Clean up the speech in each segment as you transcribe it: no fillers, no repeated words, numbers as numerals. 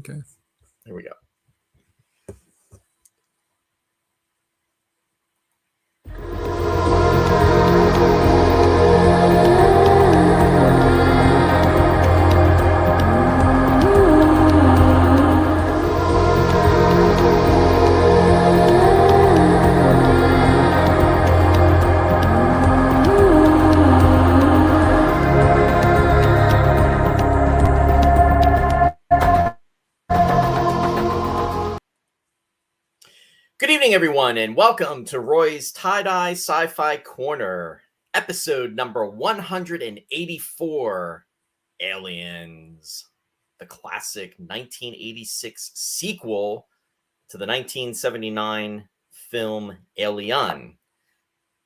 Okay. Here we go. Good evening, everyone, and welcome to Roy's Tie-Dye Sci-Fi Corner, episode number 184, Aliens, the classic 1986 sequel to the 1979 film Alien.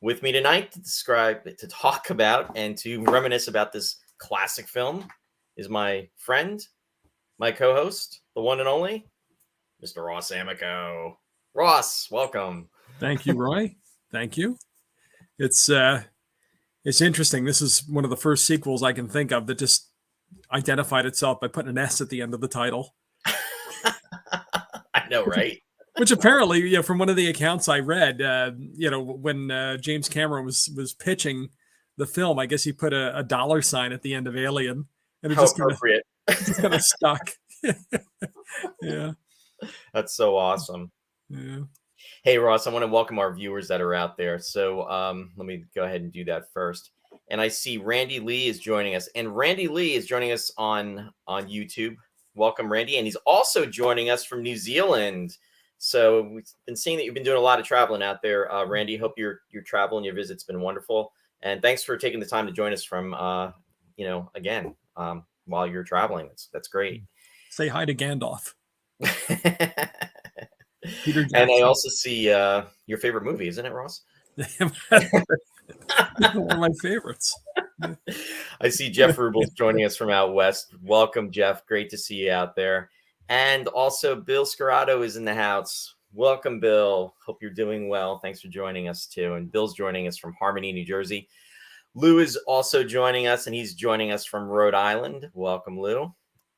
With me tonight to talk about, and to reminisce about this classic film is my friend, my co-host, the one and only, Mr. Ross Amico. Ross, welcome. Thank you, Roy. Thank you. It's interesting. This is one of the first sequels I can think of that just identified itself by putting an S at the end of the title. I know, right? Which apparently, from one of the accounts I read, when James Cameron was pitching the film, I guess he put a dollar sign at the end of Alien, and it How just appropriate. kind of stuck. Yeah, That's so awesome. yeah. Hey, Ross, I want to welcome our viewers that are out there. So let me go ahead and do that first. And I see Randy Lee is joining us. And Randy Lee is joining us on YouTube. Welcome, Randy. And he's also joining us from New Zealand. So we've been seeing that you've been doing a lot of traveling out there, Randy. Hope your travel and your visit's been wonderful. And thanks for taking the time to join us from, again, while you're traveling. That's great. Say hi to Gandalf. And I also see your favorite movie, isn't it, Ross? One of my favorites. I see Jeff Rubel's joining us from out west. Welcome, Jeff. Great to see you out there. And also Bill Scarato is in the house. Welcome, Bill. Hope you're doing well. Thanks for joining us, too. And Bill's joining us from Harmony, New Jersey. Lou is also joining us, and he's joining us from Rhode Island. Welcome, Lou.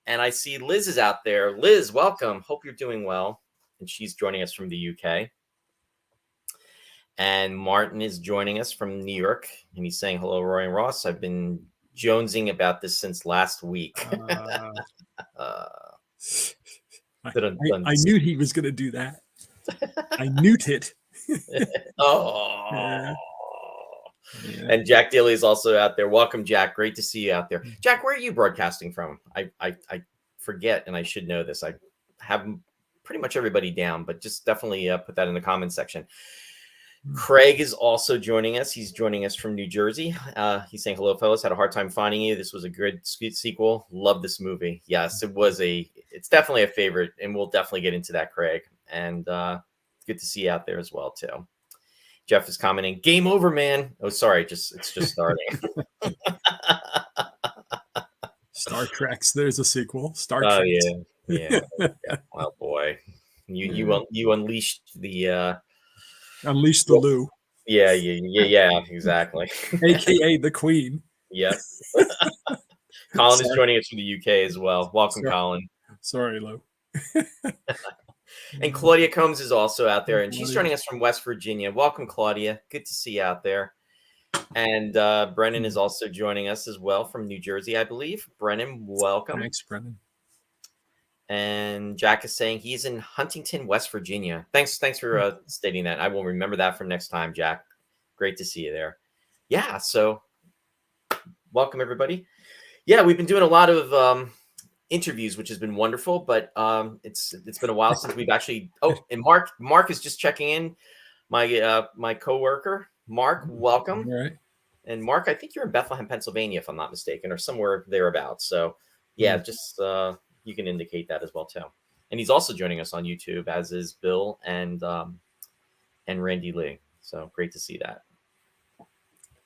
And I see Liz is out there. Liz, welcome. Hope you're doing well. And she's joining us from the UK. And Martin is joining us from New York. And he's saying, hello, Roy and Ross. I've been jonesing about this since last week. I knew he was going to do that. I knew it. Oh. Yeah. And Jack Daly is also out there. Welcome, Jack. Great to see you out there. Jack, where are you broadcasting from? I forget, and I should know this. I have pretty much everybody down, but just definitely put that in the comments section. Craig is also joining us. He's joining us from New Jersey. He's saying, hello, fellas. Had a hard time finding you. This was a good sequel. Love this movie. Yes, it's definitely a favorite, and we'll definitely get into that, Craig. And good to see you out there as well, too. Jeff is commenting, game over, man. Oh, sorry. It's just starting. Star Trek's. There's a sequel. Star Trek. Oh, yeah. Oh, boy. You unleashed the... Unleash the Lou. Yeah, exactly. AKA the Queen. Yes. Colin is joining us from the UK as well. Welcome, Colin. Sorry, Lou. And Claudia Combs is also out there, and she's joining us from West Virginia. Welcome, Claudia. Good to see you out there. And Brennan is also joining us as well from New Jersey, I believe. Brennan, welcome. Thanks, Brennan. And Jack is saying he's in Huntington, West Virginia. Thanks for stating that. I will remember that for next time, Jack. Great to see you there. Yeah, so welcome, everybody. Yeah, we've been doing a lot of interviews, which has been wonderful, but it's been a while since we've actually... Oh, and Mark is just checking in, my coworker. Mark, welcome. All right. And Mark, I think you're in Bethlehem, Pennsylvania, if I'm not mistaken, or somewhere thereabouts. So yeah, just... you can indicate that as well too. And he's also joining us on YouTube, as is Bill and Randy Lee. So great to see that.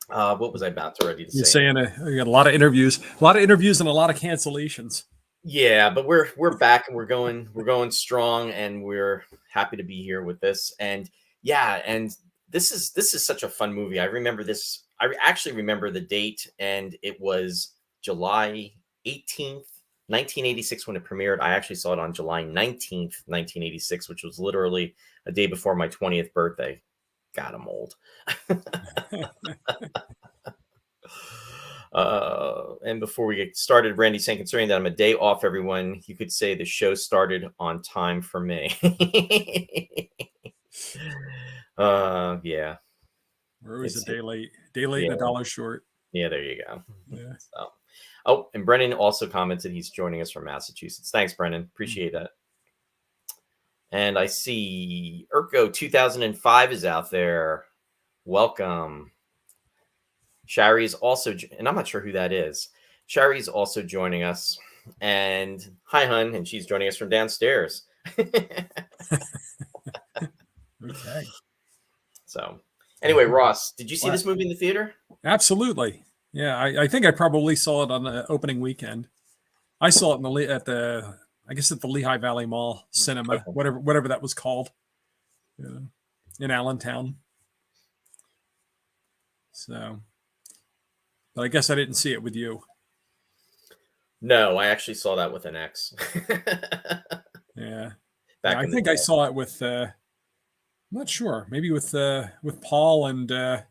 What was I about to ready to say? You're saying we got a lot of interviews and a lot of cancellations. Yeah, but we're back and we're going strong, and we're happy to be here with this. And yeah, and this is such a fun movie. I remember this. I actually remember the date, and it was July 18th, 1986 when it premiered. I actually saw it on July 19th, 1986, which was literally a day before my 20th birthday. God, I'm old. And before we get started, Randy saying, considering that I'm a day off, everyone, you could say the show started on time for me. Yeah. We're always a day late and a dollar short. Yeah, there you go. Yeah. So, oh, and Brennan also commented he's joining us from Massachusetts. Thanks, Brennan. Appreciate that. And I see Urko 2005 is out there. Welcome. Shari is also, and I'm not sure who that is. Shari is also joining us. And hi, hun, and she's joining us from downstairs. Okay. So, anyway, Ross, did you see this movie in the theater? Absolutely. Yeah, I think I probably saw it on the opening weekend. I saw it at the Lehigh Valley Mall Cinema, whatever that was called, in Allentown. So, but I guess I didn't see it with you. No, I actually saw that with an ex. Yeah. I think I saw it with I'm not sure, maybe with Paul and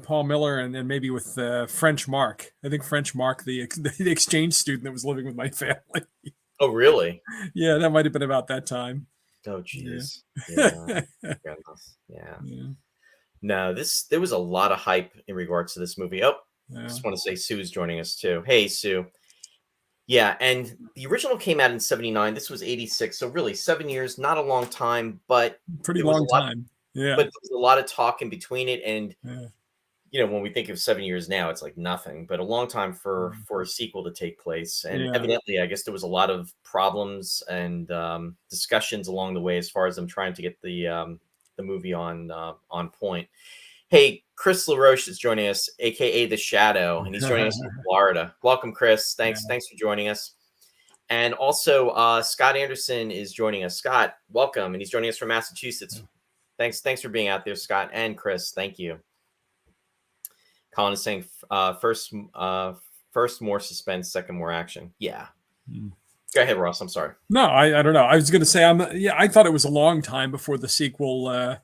Paul Miller and maybe with French Mark. I think French Mark, the exchange student that was living with my family. Oh, really? Yeah, that might have been about that time. Oh, jeez. Yeah. Yeah. No, there was a lot of hype in regards to this movie. Oh, I just want to say Sue's joining us too. Hey, Sue. Yeah, and the original came out in 79. This was 86. So really 7 years, not a long time, but pretty long time. Yeah. But there was a lot of talk in between it. And, when we think of 7 years now, it's like nothing, but a long time for a sequel to take place. And evidently, I guess there was a lot of problems and discussions along the way as far as them trying to get the movie on point. Hey, Chris LaRoche is joining us, aka The Shadow, and he's joining us from Florida. Welcome, Chris. Thanks for joining us. And also Scott Anderson is joining us. Scott, welcome, and he's joining us from Massachusetts. Thanks for being out there, Scott and Chris. Thank you. Colin is saying first more suspense, second more action. Yeah. Go ahead, Ross. I'm sorry. No, I don't know. I was going to say I thought it was a long time before the sequel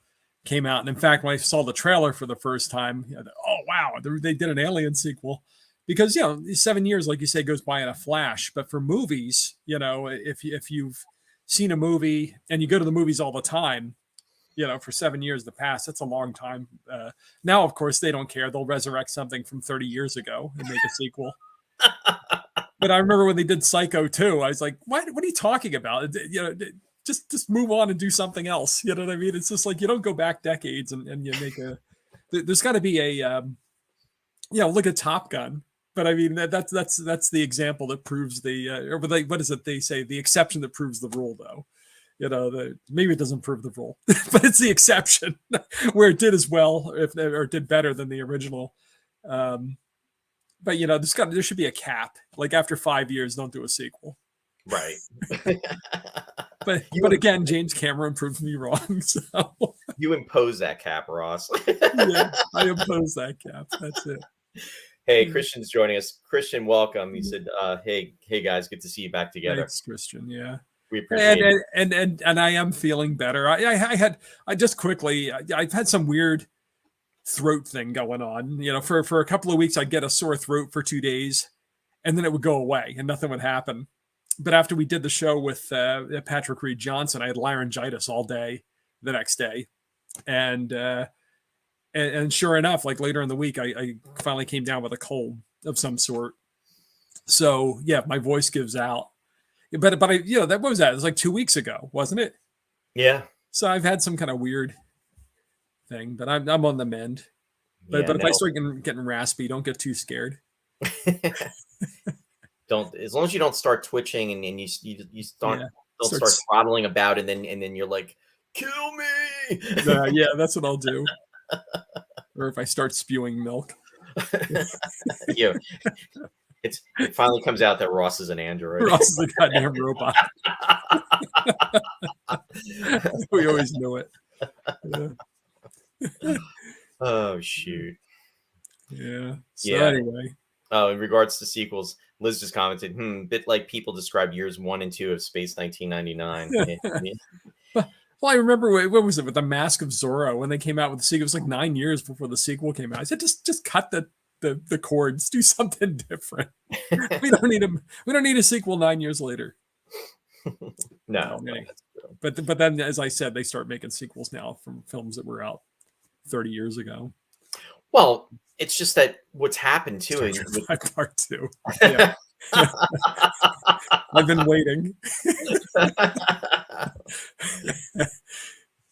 came out, and in fact, when I saw the trailer for the first time, oh wow, they did an Alien sequel, because 7 years, like you say, goes by in a flash. But for movies, if you've seen a movie and you go to the movies all the time, for 7 years to pass, that's a long time. Now, of course, they don't care. They'll resurrect something from 30 years ago and make a sequel. But I remember when they did Psycho 2, I was like, what are you talking about? Just move on and do something else. You know what I mean? It's just like, you don't go back decades and you make there's got to be a, look at Top Gun. But I mean, that's the example that proves what is it they say? The exception that proves the rule, though. Maybe it doesn't prove the rule, but it's the exception where it did as well, or did better than the original. But there should be a cap. Like after 5 years, don't do a sequel. Right. But again, James Cameron proved me wrong. So you impose that cap, Ross. Yeah, I impose that cap. That's it. Hey, Christian's joining us. Christian, welcome. He said, "Hey guys, good to see you back together." Thanks, Christian. Yeah. We appreciate it. And I am feeling better. I've had some weird throat thing going on. For a couple of weeks, I'd get a sore throat for 2 days, and then it would go away and nothing would happen. But after we did the show with Patrick Reed Johnson, I had laryngitis all day the next day. And sure enough, like later in the week, I finally came down with a cold of some sort. So yeah, my voice gives out. But what was that? It was like 2 weeks ago, wasn't it? Yeah. So I've had some kind of weird thing, but I'm on the mend. But if I start getting raspy, don't get too scared. Don't, as long as you don't start twitching and you start throttling about, and then you're like, kill me. Yeah, that's what I'll do. Or if I start spewing milk. It finally comes out that Ross is an android. Ross is a goddamn robot. We always knew it. Yeah. Oh shoot. Yeah. So anyway. In regards to sequels, Liz just commented, bit like people describe years 1 and 2 of Space 1999. Well, I remember what was it with the Mask of Zorro when they came out with the sequel. It was like 9 years before the sequel came out. I said, just cut the cords, do something different. We don't need a sequel 9 years later. No, anyway. But then, as I said, they start making sequels now from films that were out 30 years ago. Well, it's just that what's happened too is Part 2. Yeah. I've been waiting.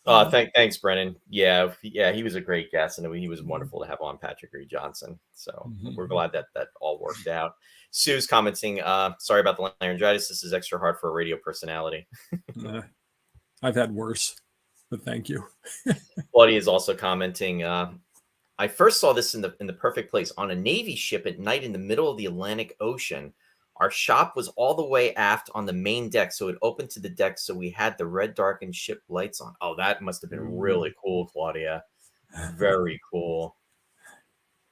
Thanks, Brennan. Yeah, he was a great guest, and he was wonderful to have on, Patrick Reed Johnson. So we're glad that all worked out. Sue's commenting, sorry about the laryngitis. This is extra hard for a radio personality. I've had worse, but thank you. Claudia is also commenting, I first saw this in the perfect place on a Navy ship at night in the middle of the Atlantic Ocean. Our shop was all the way aft on the main deck, so it opened to the deck, so we had the red darkened ship lights on. Oh, that must have been really cool, Claudia. Very cool.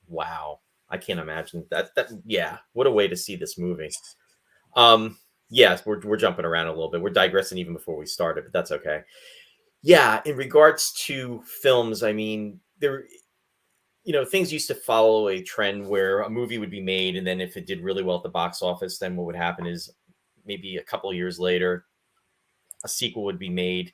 Wow. I can't imagine that. Yeah, what a way to see this movie. Yes, we're jumping around a little bit. We're digressing even before we started, but that's okay. Yeah, in regards to films, I mean, things used to follow a trend where a movie would be made, and then if it did really well at the box office, then what would happen is maybe a couple of years later, a sequel would be made.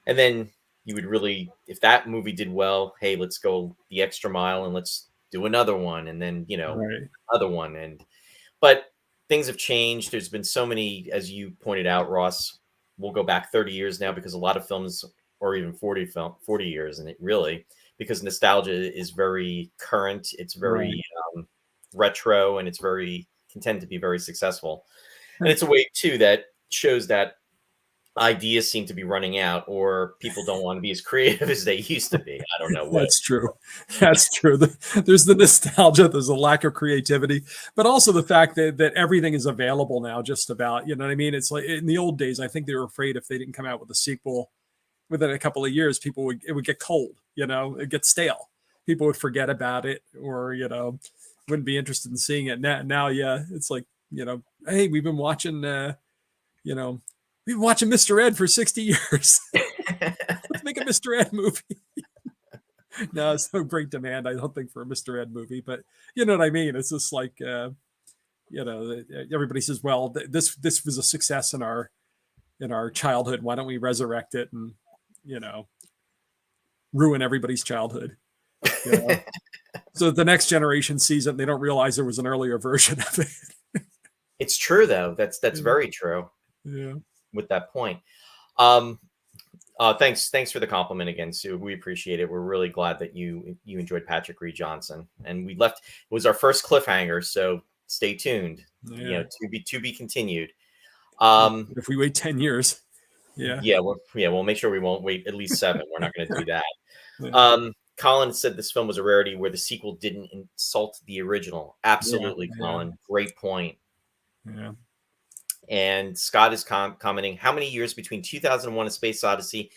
And then you would really, if that movie did well, hey, let's go the extra mile and let's do another one. And then, other one. But things have changed. There's been so many, as you pointed out, Ross, we'll go back 30 years now because a lot of films, or even 40 years, and it really, because nostalgia is very current, it's very retro, and it's can tend to be very successful. And it's a way too that shows that ideas seem to be running out, or people don't want to be as creative as they used to be. I don't know what. That's true. There's the nostalgia, there's a lack of creativity, but also the fact that everything is available now, just about, you know what I mean? It's like in the old days, I think they were afraid if they didn't come out with a sequel within a couple of years, it would get cold, it'd get stale. People would forget about it, or, wouldn't be interested in seeing it. Now, yeah, it's like, hey, we've been watching, Mr. Ed for 60 years. Let's make a Mr. Ed movie. No, it's no great demand, I don't think, for a Mr. Ed movie, but you know what I mean? It's just like, everybody says, well, this was a success in our childhood. Why don't we resurrect it and, ruin everybody's childhood? So the next generation sees it and they don't realize there was an earlier version of it. It's true, though. That's very true. Yeah. With that point. Thanks for the compliment again, Sue. We appreciate it. We're really glad that you enjoyed Patrick Reed Johnson. And it was our first cliffhanger, so stay tuned. Yeah. To be continued. If we wait 10 years. We'll make sure we won't wait at least 7. We're not going to do that. Colin said this film was a rarity where the sequel didn't insult the original. Absolutely, Colin. Great point. Yeah. And Scott is commenting, how many years between 2001: A Space Odyssey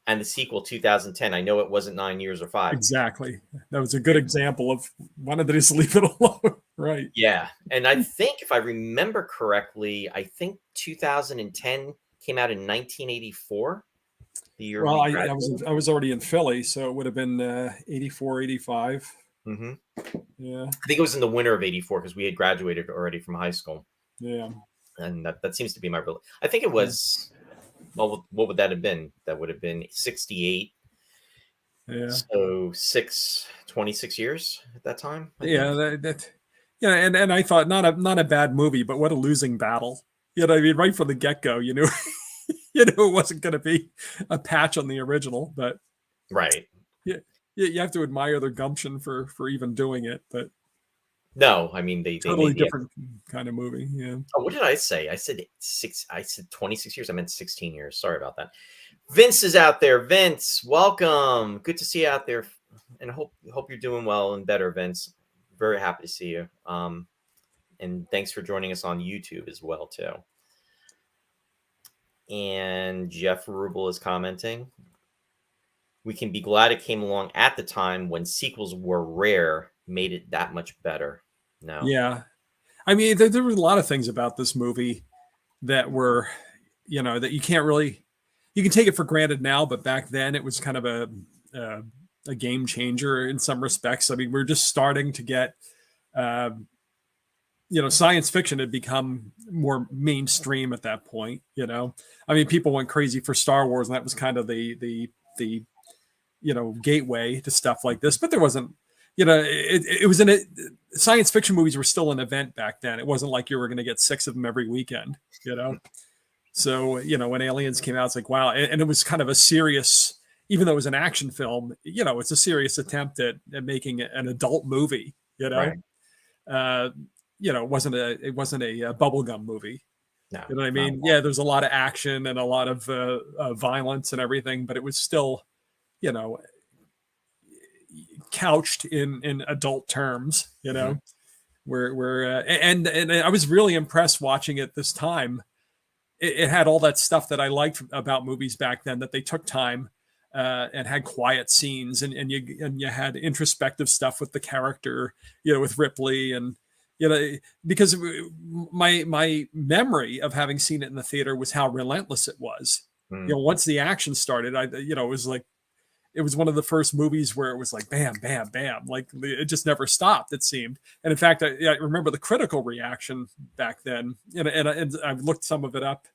and the sequel 2010? I know it wasn't 9 years or 5. Exactly. That was a good example of why did they just leave it alone? Right. Yeah. And I think, if I remember correctly, 2010 came out in 1984. The year. Well, I was already in Philly, so it would have been 84, 85. Mm-hmm. Yeah. I think it was in the winter of 84 because we had graduated already from high school. Yeah. And that seems to be my real. I think it was. Well, what would that have been? That would have been 68. Yeah. So 26 years at that time. Yeah. And I thought not a bad movie, but what a losing battle. I mean, right from the get-go, you knew it wasn't going to be a patch on the original, but right. Yeah. You have to admire their gumption for even doing it, but. No, I mean they totally different kind of movie. Yeah. Oh, what did I say? I said 26 years. I meant 16 years. Sorry about that. Vince is out there. Vince, welcome. Good to see you out there, and hope you're doing well and better, Vince. Very happy to see you. And thanks for joining us on YouTube as well too. And Jeff Rubel is commenting. We can be glad it came along at the time when sequels were rare, made it that much better. No. Yeah. I mean, there were a lot of things about this movie that were, that you can't really, you can take it for granted now, but back then it was kind of a game changer in some respects. I mean, we're just starting to get, uh, science fiction had become more mainstream at that point. I mean, people went crazy for Star Wars, and that was kind of the gateway to stuff like this. But there wasn't, it was science fiction movies were still an event back then. It wasn't like you were going to get 6 of them every weekend. So when Aliens came out, it's like, wow, and it was kind of a serious, even though it was an action film, it's a serious attempt at making an adult movie. Right. It wasn't a bubblegum movie. No, you know what I mean? Yeah, there's a lot of action and a lot of violence and everything, but it was still, couched in adult terms. Where and I was really impressed watching it this time. It had all that stuff that I liked about movies back then, that they took time and had quiet scenes, and you had introspective stuff with the character, with Ripley, and because my memory of having seen it in the theater was how relentless it was. Once the action started, it was one of the first movies where it was like bam, bam, bam, like it just never stopped, it seemed. And in fact, I remember the critical reaction back then, and I've looked some of it up,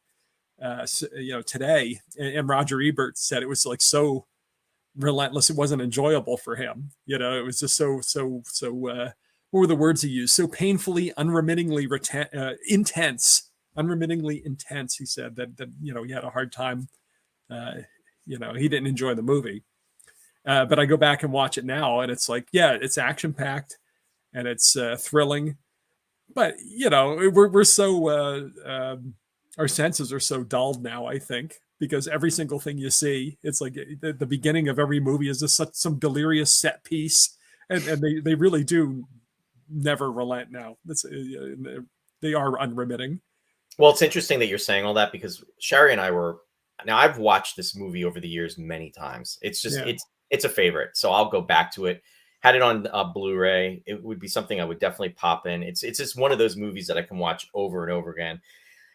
today, and Roger Ebert said it was like so relentless, it wasn't enjoyable for him. It was just so what were the words he used? So painfully, unremittingly intense, unremittingly intense. He said that he had a hard time. He didn't enjoy the movie. But I go back and watch it now, and it's like, yeah, it's action packed, and it's thrilling. But we're so our senses are so dulled now, I think, because every single thing you see, it's like the beginning of every movie is just some delirious set piece, and they really do never relent now. They are unremitting. Well, it's interesting that you're saying all that, because Sherry and I now I've watched this movie over the years many times. It's just, it's a favorite. So I'll go back to it. Had it on Blu-ray. It would be something I would definitely pop in. It's just one of those movies that I can watch over and over again.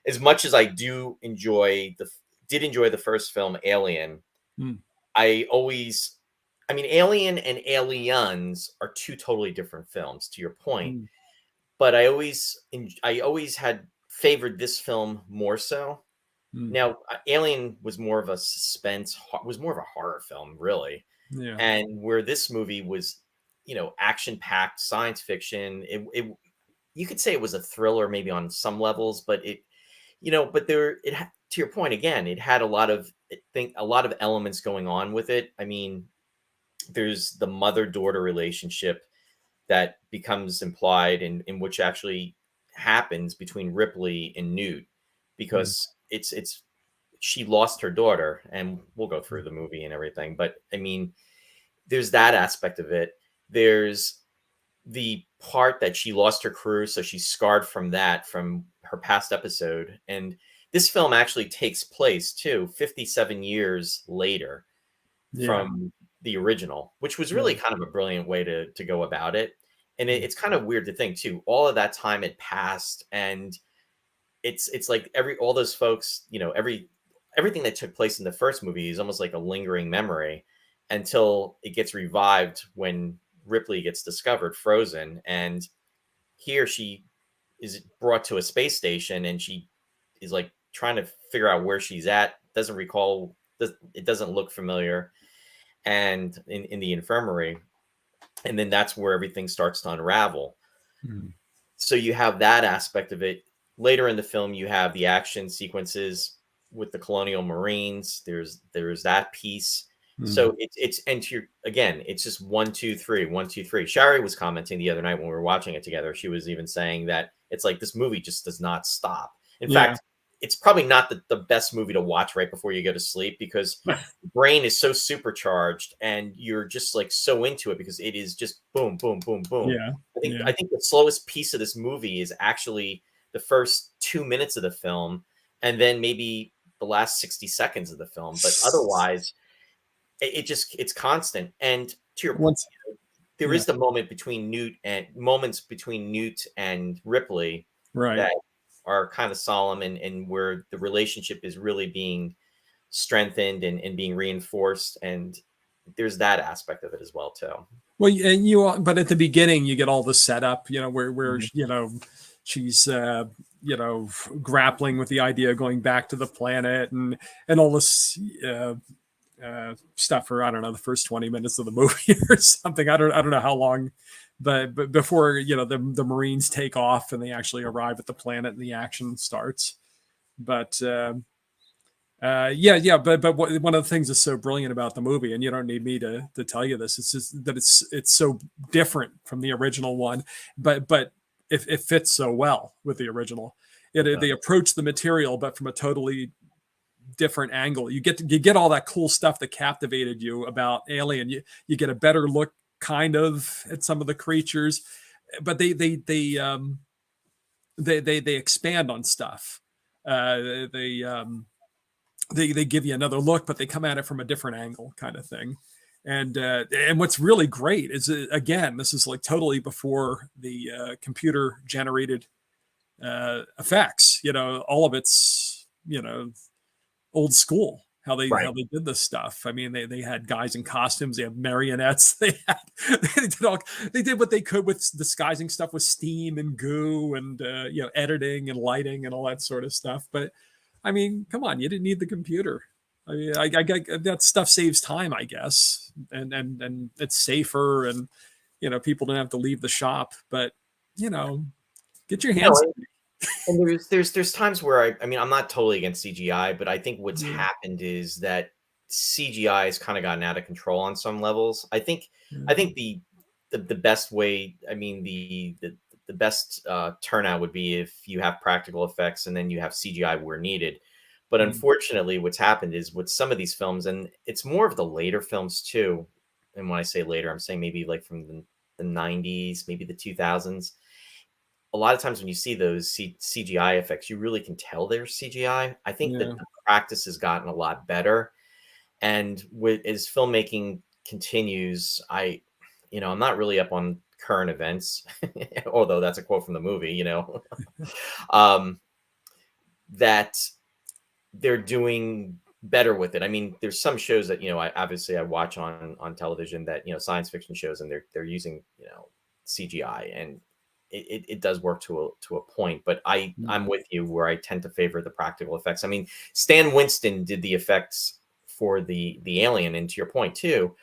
As much as I did enjoy the first film, Alien, Alien and Aliens are two totally different films, to your point. But I always had favored this film more so. Now, Alien was more of a suspense, was more of a horror film, really. Yeah. And where this movie was, action-packed science fiction, it you could say it was a thriller maybe on some levels, but to your point again, it had a lot of elements going on with it. I mean, there's the mother-daughter relationship that becomes implied, in which actually happens between Ripley and Newt, because she lost her daughter, and we'll go through the movie and everything. But I mean, there's that aspect of it. There's the part that she lost her crew, so she's scarred from that, from her past episode. And this film actually takes place too 57 years later from the original, which was really kind of a brilliant way to go about it. And it's kind of weird to think too, all of that time had passed, and it's like all those folks, everything that took place in the first movie is almost like a lingering memory until it gets revived when Ripley gets discovered frozen. And here she is brought to a space station, and she is like trying to figure out where she's at, doesn't recall, it doesn't look familiar, and in the infirmary. And then that's where everything starts to unravel. So you have that aspect of it. Later in the film, you have the action sequences with the Colonial Marines. There's that piece. So it's just 1, 2, 3, 1, 2, 3. Shari was commenting the other night when we were watching it together. She was even saying that it's like this movie just does not stop. In fact, it's probably not the best movie to watch right before you go to sleep, because the brain is so supercharged and you're just like so into it, because it is just boom, boom, boom, boom. I think the slowest piece of this movie is actually the first 2 minutes of the film, and then maybe the last 60 seconds of the film. But otherwise, it's constant. And to your point, there Yeah. is the moments between Newt and Ripley Right. that are kind of solemn, and where the relationship is really being strengthened and being reinforced. And there's that aspect of it as well too. Well, and but at the beginning, you get all the setup, where Mhm. she's grappling with the idea of going back to the planet, and all this stuff for, I don't know, the first 20 minutes of the movie or something. I don't know how long, but before the Marines take off and they actually arrive at the planet and the action starts. But yeah, but one of the things that's so brilliant about the movie, and you don't need me to tell you this, it's just that it's so different from the original one, but it fits so well with the original. They approach the material, but from a totally different angle. You get all that cool stuff that captivated you about Alien. You get a better look, kind of, at some of the creatures, but they expand on stuff. They give you another look, but they come at it from a different angle, kind of thing. And what's really great is, again, this is like totally before the computer generated effects. All of it's old school, how they did this stuff. I mean, they had guys in costumes, they have marionettes, they did what they could with disguising stuff with steam and goo and editing and lighting and all that sort of stuff. But I mean, come on, you didn't need the computer. I mean, I that stuff saves time, I guess, and it's safer, and people don't have to leave the shop. But get your hands. And there's times where I mean, I'm not totally against CGI, but I think what's happened is that CGI has kind of gotten out of control on some levels. I think the best way, I mean, the best turnout would be if you have practical effects and then you have CGI where needed. But unfortunately, what's happened is with some of these films, and it's more of the later films too. And when I say later, I'm saying maybe like from the 90s, maybe the 2000s. A lot of times when you see those CGI effects, you really can tell they're CGI. I think that the practice has gotten a lot better. And as filmmaking continues, I'm not really up on current events, although that's a quote from the movie, that they're doing better with it. I mean, there's some shows that, I watch on television that, science fiction shows, and they're using, CGI, and it does work to a point, but I'm with you where I tend to favor the practical effects. I mean, Stan Winston did the effects for the Alien, and to your point too,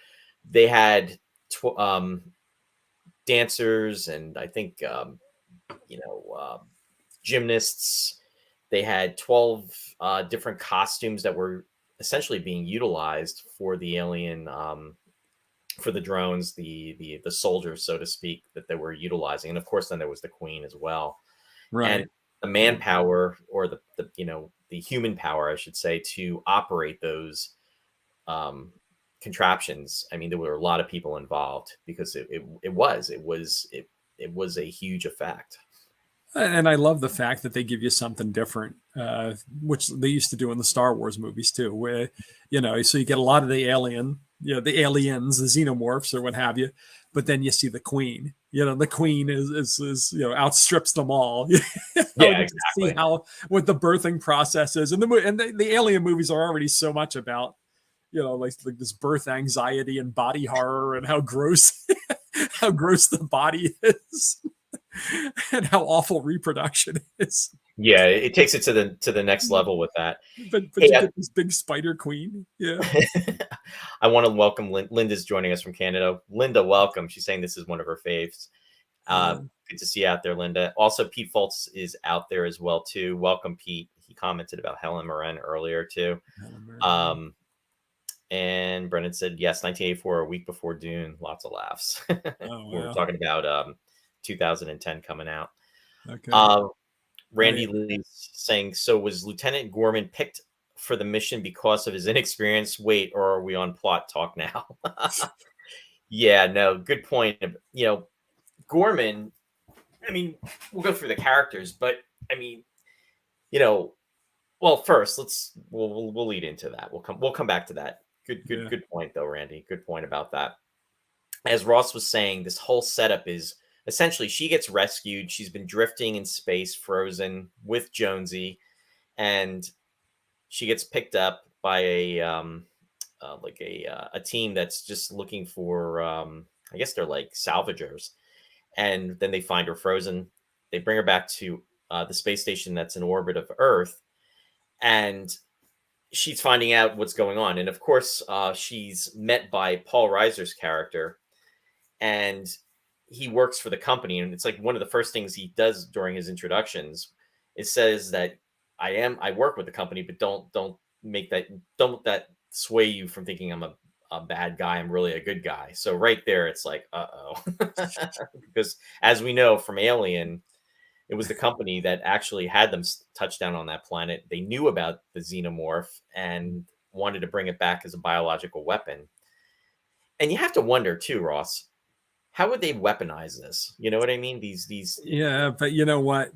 they had dancers, and I think gymnasts. They had 12 different costumes that were essentially being utilized for the Alien, for the drones, the soldiers, so to speak, that they were utilizing. And of course, then there was the Queen as well. Right. And the manpower, or the human power, I should say, to operate those contraptions. I mean, there were a lot of people involved, because it was a huge effect. And I love the fact that they give you something different, which they used to do in the Star Wars movies too, where, so you get a lot of the alien, the aliens, the xenomorphs or what have you, but then you see the Queen. The Queen is outstrips them all. Yeah, exactly. See what the birthing process is, and the alien movies are already so much about, like this birth anxiety and body horror, and how gross how gross the body is. And how awful reproduction is. Yeah, it takes it to the next level with that. But hey, you get this big spider queen. Yeah. I want to welcome Linda's joining us from Canada. Linda, welcome. She's saying this is one of her faves. Good to see you out there, Linda. Also, Pete Foltz is out there as well too. Welcome, Pete. He commented about Helen Mirren earlier too. And Brennan said yes, 1984, a week before Dune. Lots of laughs. Oh, wow. We were talking about 2010 coming out. Okay. Randy Lee's saying, so was Lieutenant Gorman picked for the mission because of his inexperience? Wait, or are we on plot talk now? Yeah, no, good point. Gorman, I mean, we'll go through the characters, but I mean, well, first we'll lead into that. We'll come back to that. Good point though, Randy. Good point about that. as Ross was saying, this whole setup is essentially she gets rescued. She's been drifting in space, frozen with Jonesy, and she gets picked up by a team that's just looking for I guess they're like salvagers, and then they find her frozen. They bring her back to the space station that's in orbit of Earth, and she's finding out what's going on. And of course, she's met by Paul Reiser's character, and he works for the company. And it's like one of the first things he does during his introductions. It says that I work with the company, but don't don't let that sway you from thinking I'm a bad guy. I'm really a good guy. So right there, it's like, uh-oh. Because as we know from Alien, it was the company that actually had them touch down on that planet. They knew about the xenomorph and wanted to bring it back as a biological weapon. And you have to wonder too, Ross, how would they weaponize this? You know what I mean? These Yeah, but you know what?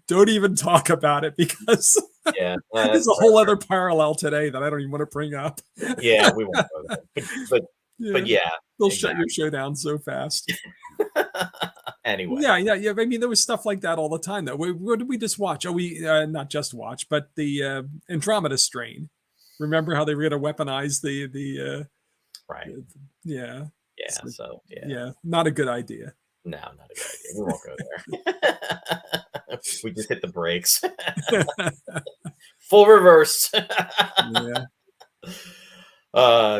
don't even talk about it, because yeah, there's a whole other parallel today that I don't even want to bring up. Yeah, we won't go there. But yeah, they'll shut your show down so fast. Anyway, yeah. I mean, there was stuff like that all the time, though. What did we just watch? We not just watch, but the Andromeda Strain. Remember how they were going to weaponize the right? Yeah. Yeah. Not a good idea. No, not a good idea. We won't go there. We just hit the brakes. Full reverse. Yeah.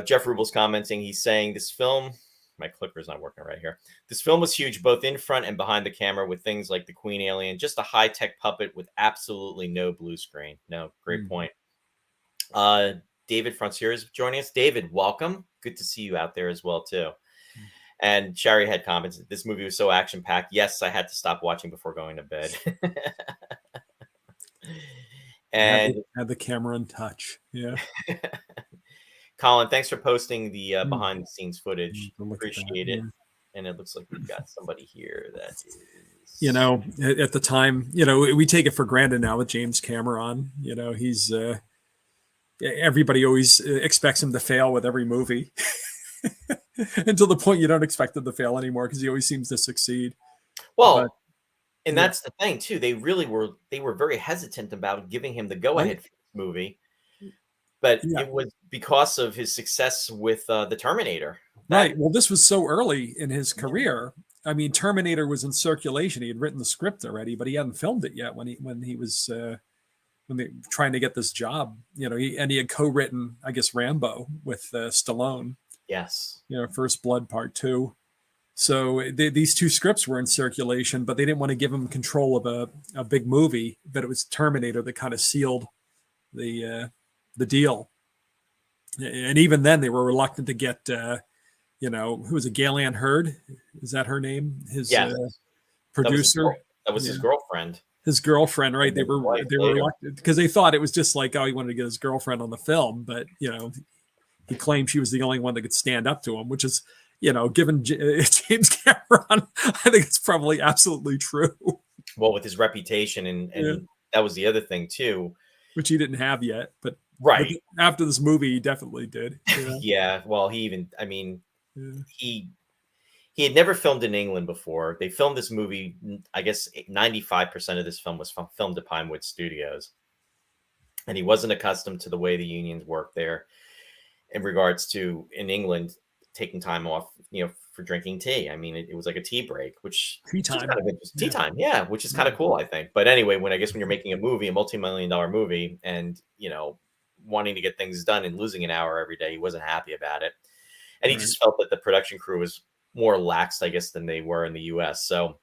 Jeff Rubel's commenting. He's saying this film. My clicker's not working right here. This film was huge, both in front and behind the camera, with things like the Queen alien, just a high-tech puppet with absolutely no blue screen. No, great point. David Frontier is joining us. David, welcome. Good to see you out there as well, too. And Sherry had comments. This movie was so action-packed. Yes, I had to stop watching before going to bed. And had the camera in touch. Yeah. Colin, thanks for posting the behind-the-scenes footage. Appreciate it. Yeah. And it looks like we've got somebody here that is... You know, at the time, you know, we take it for granted now with James Cameron. You know, he's... everybody always expects him to fail with every movie. Until the point you don't expect him to fail anymore, because he always seems to succeed. Well, and that's the thing too. They were very hesitant about giving him the go-ahead for this movie, but it was because of his success with the Terminator. Right. Well, this was so early in his career. I mean, Terminator was in circulation. He had written the script already, but he hadn't filmed it yet when he was trying to get this job. You know, he had co-written, I guess, Rambo with Stallone. Yes. You know, First Blood Part 2. So these two scripts were in circulation, but they didn't want to give him control of a big movie. But it was Terminator that kind of sealed the deal. And even then, they were reluctant to get, you know, who was it? Galen Hurd? Is that her name? His producer. That was his girlfriend. His girlfriend, right? They were reluctant because they thought it was just like, oh, he wanted to get his girlfriend on the film, but you know, he claimed she was the only one that could stand up to him, which is, you know, given James Cameron, I think it's probably absolutely true. Well, with his reputation, and that was the other thing too, which he didn't have yet, but after this movie, he definitely did. You know? Yeah. Well, he had never filmed in England before. They filmed this movie. I guess 95% of this film was filmed at Pinewood Studios, and he wasn't accustomed to the way the unions work there in regards to, in England, taking time off, you know, for drinking tea. I mean, it was like a tea break, which tea time, tea time, which is kind of cool, I think. But anyway, when you're making a movie, a multi-million-dollar movie, and you know, wanting to get things done and losing an hour every day, he wasn't happy about it, and he just felt that the production crew was more lax, I guess, than they were in the U.S. So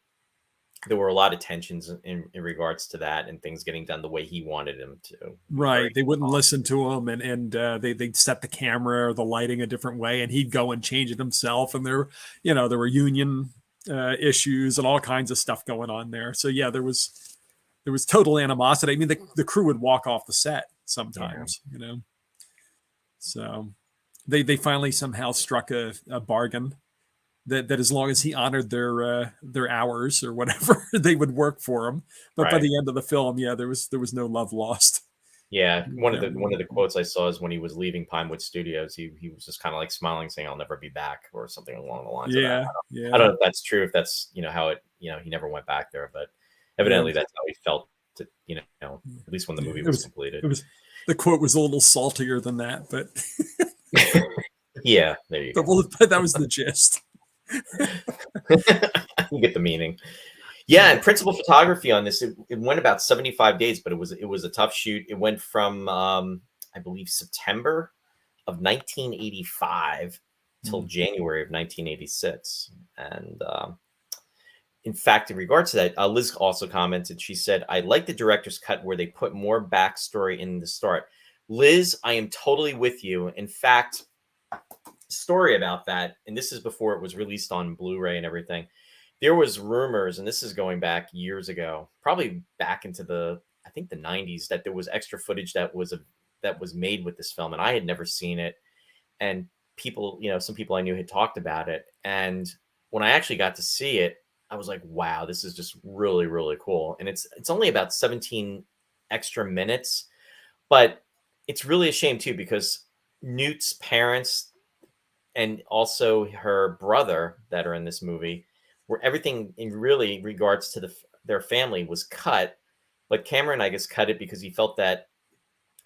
there were a lot of tensions in regards to that, and things getting done the way he wanted them to. Right. They wouldn't listen to him, and they'd set the camera or the lighting a different way, and he'd go and change it himself. And there were union issues and all kinds of stuff going on there. So yeah, there was total animosity. I mean, the crew would walk off the set sometimes, you know. So they finally somehow struck a bargain. That as long as he honored their hours or whatever, they would work for him. But by the end of the film, there was no love lost. Yeah, one of the quotes I saw is when he was leaving Pinewood Studios, he was just kind of like smiling, saying, "I'll never be back," or something along the lines of that. Yeah, I don't yeah, know if that's true, if that's how it he never went back there, but yeah. evidently that's how he felt. To, at least when the movie It was was completed. it was the quote was a little saltier than that, but Yeah, there you go. but that was the gist. You get the meaning. Yeah, and principal photography on this, it went about 75 days, but it was a tough shoot. It went from I believe September of 1985 till January of 1986. And in fact, in regards to that, Liz also commented. She said, "I like the director's cut where they put more backstory in the start." Liz, I am totally with you. In fact, story about that, and this is before it was released on Blu-ray and everything. There was rumors, and this is going back years ago, probably back into I think the 90s, that there was extra footage that was made with this film, and I had never seen it. And people, some people I knew had talked about it. And when I actually got to see it, I was like, wow, this is just really, really cool. And it's only about 17 extra minutes, but it's really a shame too, because Newt's parents and also her brother that are in this movie, where everything in really regards to their family was cut. But Cameron, I guess, cut it because he felt that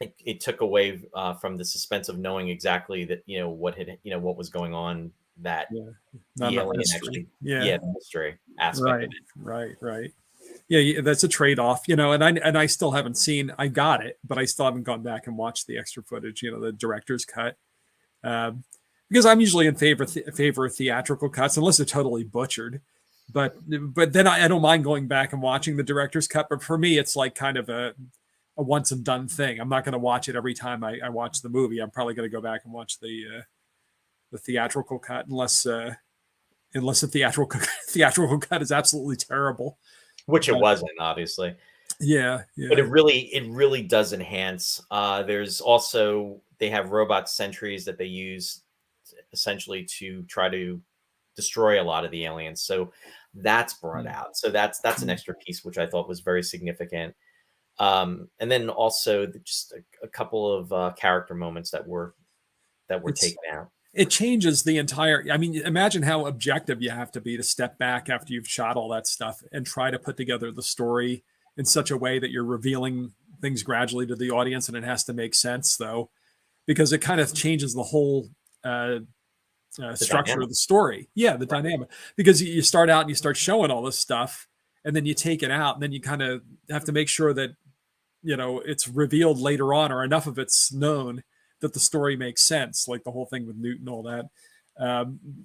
it took away from the suspense of knowing exactly that what was going on, that Yeah, not the enough alien mystery. actually, Yeah, the mystery aspect of right. Yeah, that's a trade-off, and I still haven't seen. I got it, but I still haven't gone back and watched the extra footage, the director's cut, because I'm usually in favor of theatrical cuts unless they're totally butchered. But then I don't mind going back and watching the director's cut. But for me, it's like kind of a once and done thing. I'm not going to watch it every time I watch the movie. I'm probably going to go back and watch the theatrical cut unless the theatrical cut is absolutely terrible. which it But wasn't, obviously. yeah, But it really does enhance. There's also, they have robot sentries that they use essentially to try to destroy a lot of the aliens. So that's brought out. So that's an extra piece, which I thought was very significant. And then also just a couple of character moments that were taken out. It changes the entire. I mean, imagine how objective you have to be to step back after you've shot all that stuff and try to put together the story in such a way that you're revealing things gradually to the audience, and it has to make sense, though, because it kind of changes the whole structure dynamic of the story. Yeah, the dynamic, because you start out and you start showing all this stuff, and then you take it out, and then you kind of have to make sure that it's revealed later on, or enough of it's known that the story makes sense, like the whole thing with Newt and all that.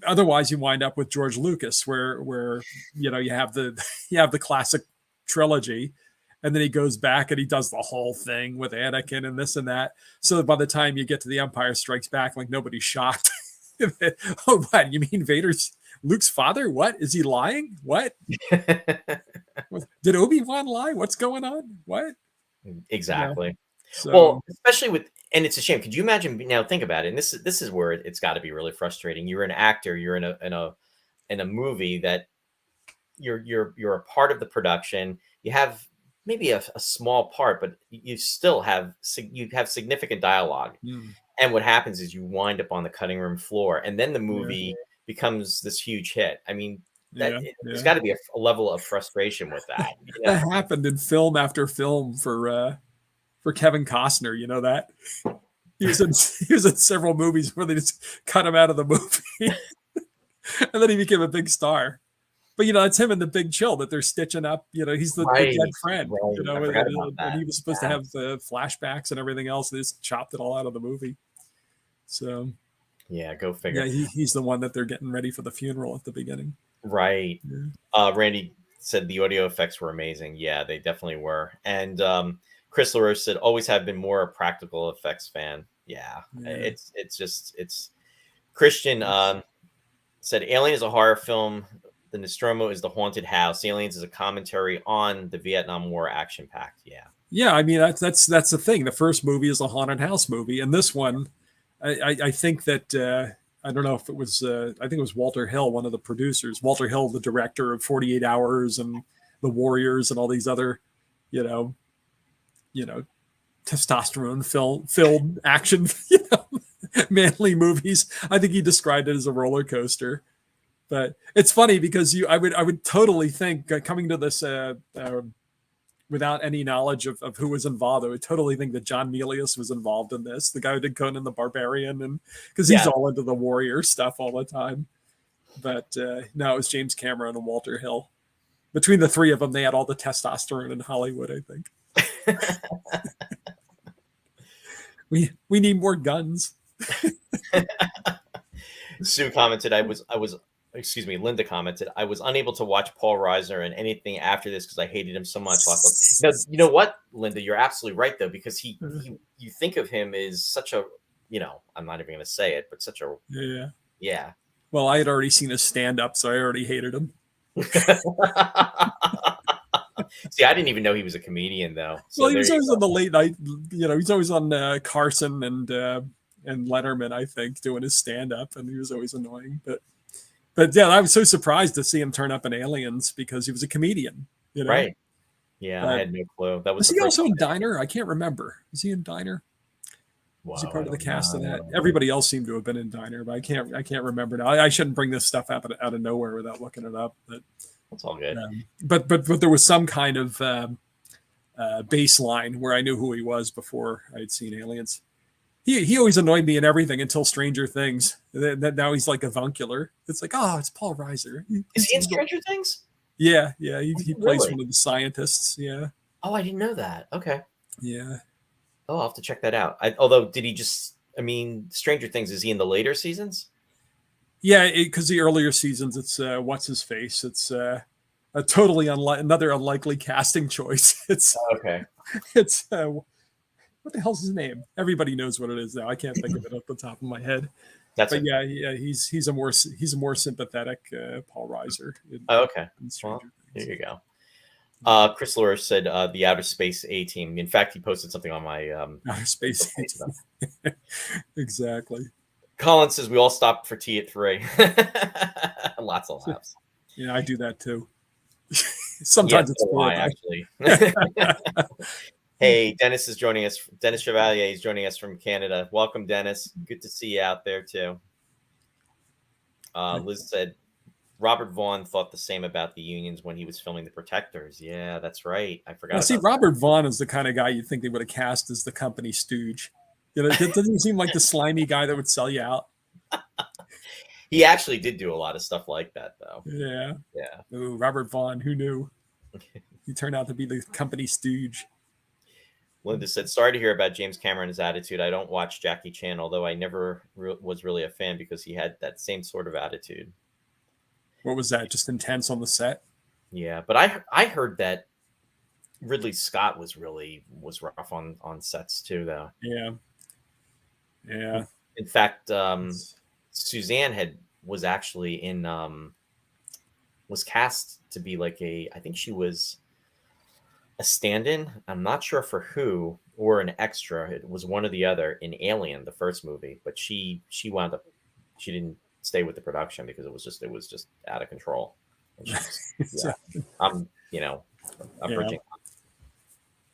Otherwise, you wind up with George Lucas, where you have the classic trilogy, and then he goes back and he does the whole thing with Anakin and this and that. So that by the time you get to The Empire Strikes Back, like nobody's shocked. Oh, what, you mean Vader's Luke's father? What, is he lying? What? Did Obi-Wan lie? What's going on? What? Exactly. Yeah. So, well, especially and it's a shame. Could you imagine now? Think about it. And this is where it's got to be really frustrating. You're an actor. You're in a movie that you're a part of the production. You have maybe a small part, but you still have significant dialogue. And what happens is you wind up on the cutting room floor, and then the movie becomes this huge hit. I mean, there's got to be a level of frustration with that. That happened in film after film for Kevin Costner. You know that he was in several movies where they just cut him out of the movie, and then he became a big star. But it's him in The Big Chill that they're stitching up. He's the dead friend. Right. And he was supposed to have the flashbacks and everything else. They just chopped it all out of the movie. So yeah, go figure. Yeah, he's the one that they're getting ready for the funeral at the beginning. Right. Yeah. Randy said the audio effects were amazing. Yeah, they definitely were. And Chris LaRoche said, always have been more a practical effects fan. Yeah. It's Christian said Alien is a horror film. The Nostromo is the haunted house. Aliens is a commentary on the Vietnam War action packed. Yeah. Yeah, I mean that's the thing. The first movie is a haunted house movie, and this one, I think that I don't know if it was I think it was Walter Hill, one of the producers. Walter Hill, the director of 48 Hours and The Warriors and all these other, testosterone filled action, manly movies. I think he described it as a roller coaster. But it's funny because I would totally think coming to this without any knowledge of who was involved, I would totally think that John Milius was involved in this, the guy who did Conan the Barbarian, and because he's all into the warrior stuff all the time. But no, it was James Cameron and Walter Hill. Between the three of them, they had all the testosterone in Hollywood, I think. we need more guns. Sue commented, Linda commented, I was unable to watch Paul Reiser and anything after this because I hated him so much. No, you know what, Linda, you're absolutely right though, because he you think of him as such a, I'm not even going to say it, but such a yeah. Well, I had already seen his stand up, so I already hated him. See, I didn't even know he was a comedian though. So well, he was always on the late night. He's always on Carson and Letterman, I think, doing his stand up, and he was always annoying. But yeah, I was so surprised to see him turn up in Aliens because he was a comedian. Right? Yeah, I had no clue. That was he also in Diner? I can't remember. Was he in Diner? Wow, was he part of the cast of that? Everybody else seemed to have been in Diner, but I can't remember now. I shouldn't bring this stuff out of nowhere without looking it up. But that's all good. But there was some kind of baseline where I knew who he was before I had seen Aliens. He always annoyed me in everything until Stranger Things. Now he's like avuncular. It's like, oh, it's Paul Reiser. Is he in Stranger Things? Yeah. He plays one of the scientists. Yeah. Oh, I didn't know that. Okay. Yeah. Oh, I'll have to check that out. Although, did he just? I mean, Stranger Things, is he in the later seasons? Yeah, because the earlier seasons, it's what's his face. It's a totally another unlikely casting choice. It's okay. It's what the hell's his name? Everybody knows what it is now. I can't think of it off the top of my head. He's a more sympathetic Paul Reiser. Okay. Well, here you go. Chris Lurer said the Outer Space A-Team. In fact, he posted something on my Outer Space A-Team. Exactly. Colin says we all stopped for tea at 3. Lots of laughs. Yeah, I do that too. Sometimes it's why actually. Hey, Dennis is joining us. Dennis Chevalier is joining us from Canada. Welcome, Dennis. Good to see you out there too. Liz said Robert Vaughn thought the same about the unions when he was filming The Protectors. Yeah, that's right. I forgot. See, Robert Vaughn is the kind of guy you'd think they would have cast as the company stooge. It doesn't seem like the slimy guy that would sell you out. He actually did do a lot of stuff like that, though. Yeah. Yeah. Ooh, Robert Vaughn, who knew? He turned out to be the company stooge. Linda said, sorry to hear about James Cameron's attitude. I don't watch Jackie Chan, although I never was really a fan because he had that same sort of attitude. What was that? Just intense on the set? Yeah, but I heard that Ridley Scott was rough on sets too, though. Yeah. Yeah. In fact, Suzanne was actually in was cast to be like I think she was a stand-in. I'm not sure for who, or an extra. It was one or the other in Alien, the first movie, but she wound up, she didn't stay with the production because it was just out of control. I'm bridging.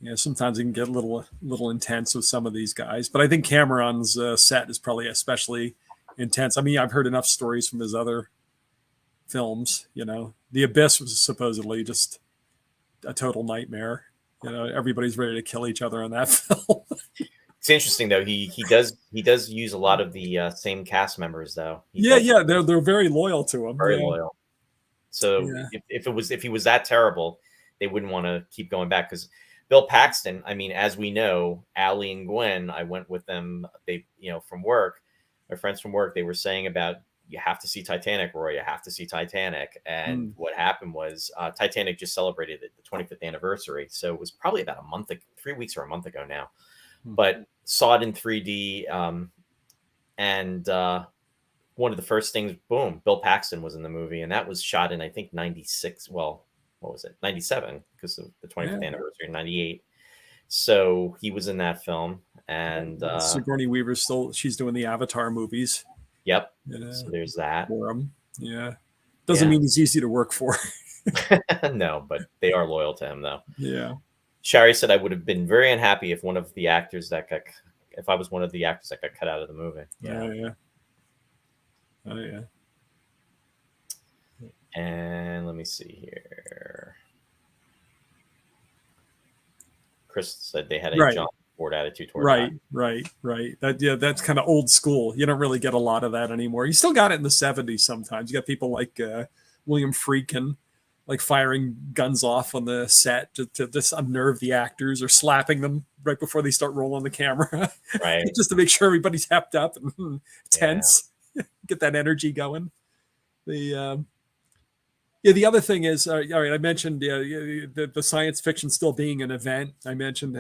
Yeah, sometimes it can get a little intense with some of these guys, but I think Cameron's set is probably especially intense. I mean, I've heard enough stories from his other films. The Abyss was supposedly just a total nightmare. Everybody's ready to kill each other on that film. It's interesting though. He does use a lot of the same cast members though. They're very loyal to him. Very loyal. So if he was that terrible, they wouldn't want to keep going back. Because Bill Paxton, I mean, as we know, Allie and Gwen, I went with them. They, from work, my friends from work, they were saying about, you have to see Titanic, Roy. You have to see Titanic. And what happened was Titanic just celebrated the 25th anniversary. So it was probably about 3 weeks or a month ago now. But saw it in 3D. And one of the first things, boom, Bill Paxton was in the movie. And that was shot in, I think, 96. Well, what was it? 97, because of the 25th anniversary in 98. So he was in that film. And Sigourney Weaver she's doing the Avatar movies. Yep. So there's that. For him. Yeah. Doesn't mean he's easy to work for. No, but they are loyal to him, though. Yeah. Shari said, I would have been very unhappy if one of the actors that got, if I was one of the actors that got cut out of the movie. Yeah. Oh, yeah. Oh, yeah. And let me see here. Chris said they had a John Ford attitude toward that. Right. That's kind of old school. You don't really get a lot of that anymore. You still got it in the 70s sometimes. You got people like William Friedkin, like firing guns off on the set to just unnerve the actors, or slapping them right before they start rolling the camera, right? Just to make sure everybody's hepped up and tense, get that energy going. The other thing is, all right, I mentioned the science fiction still being an event. I mentioned,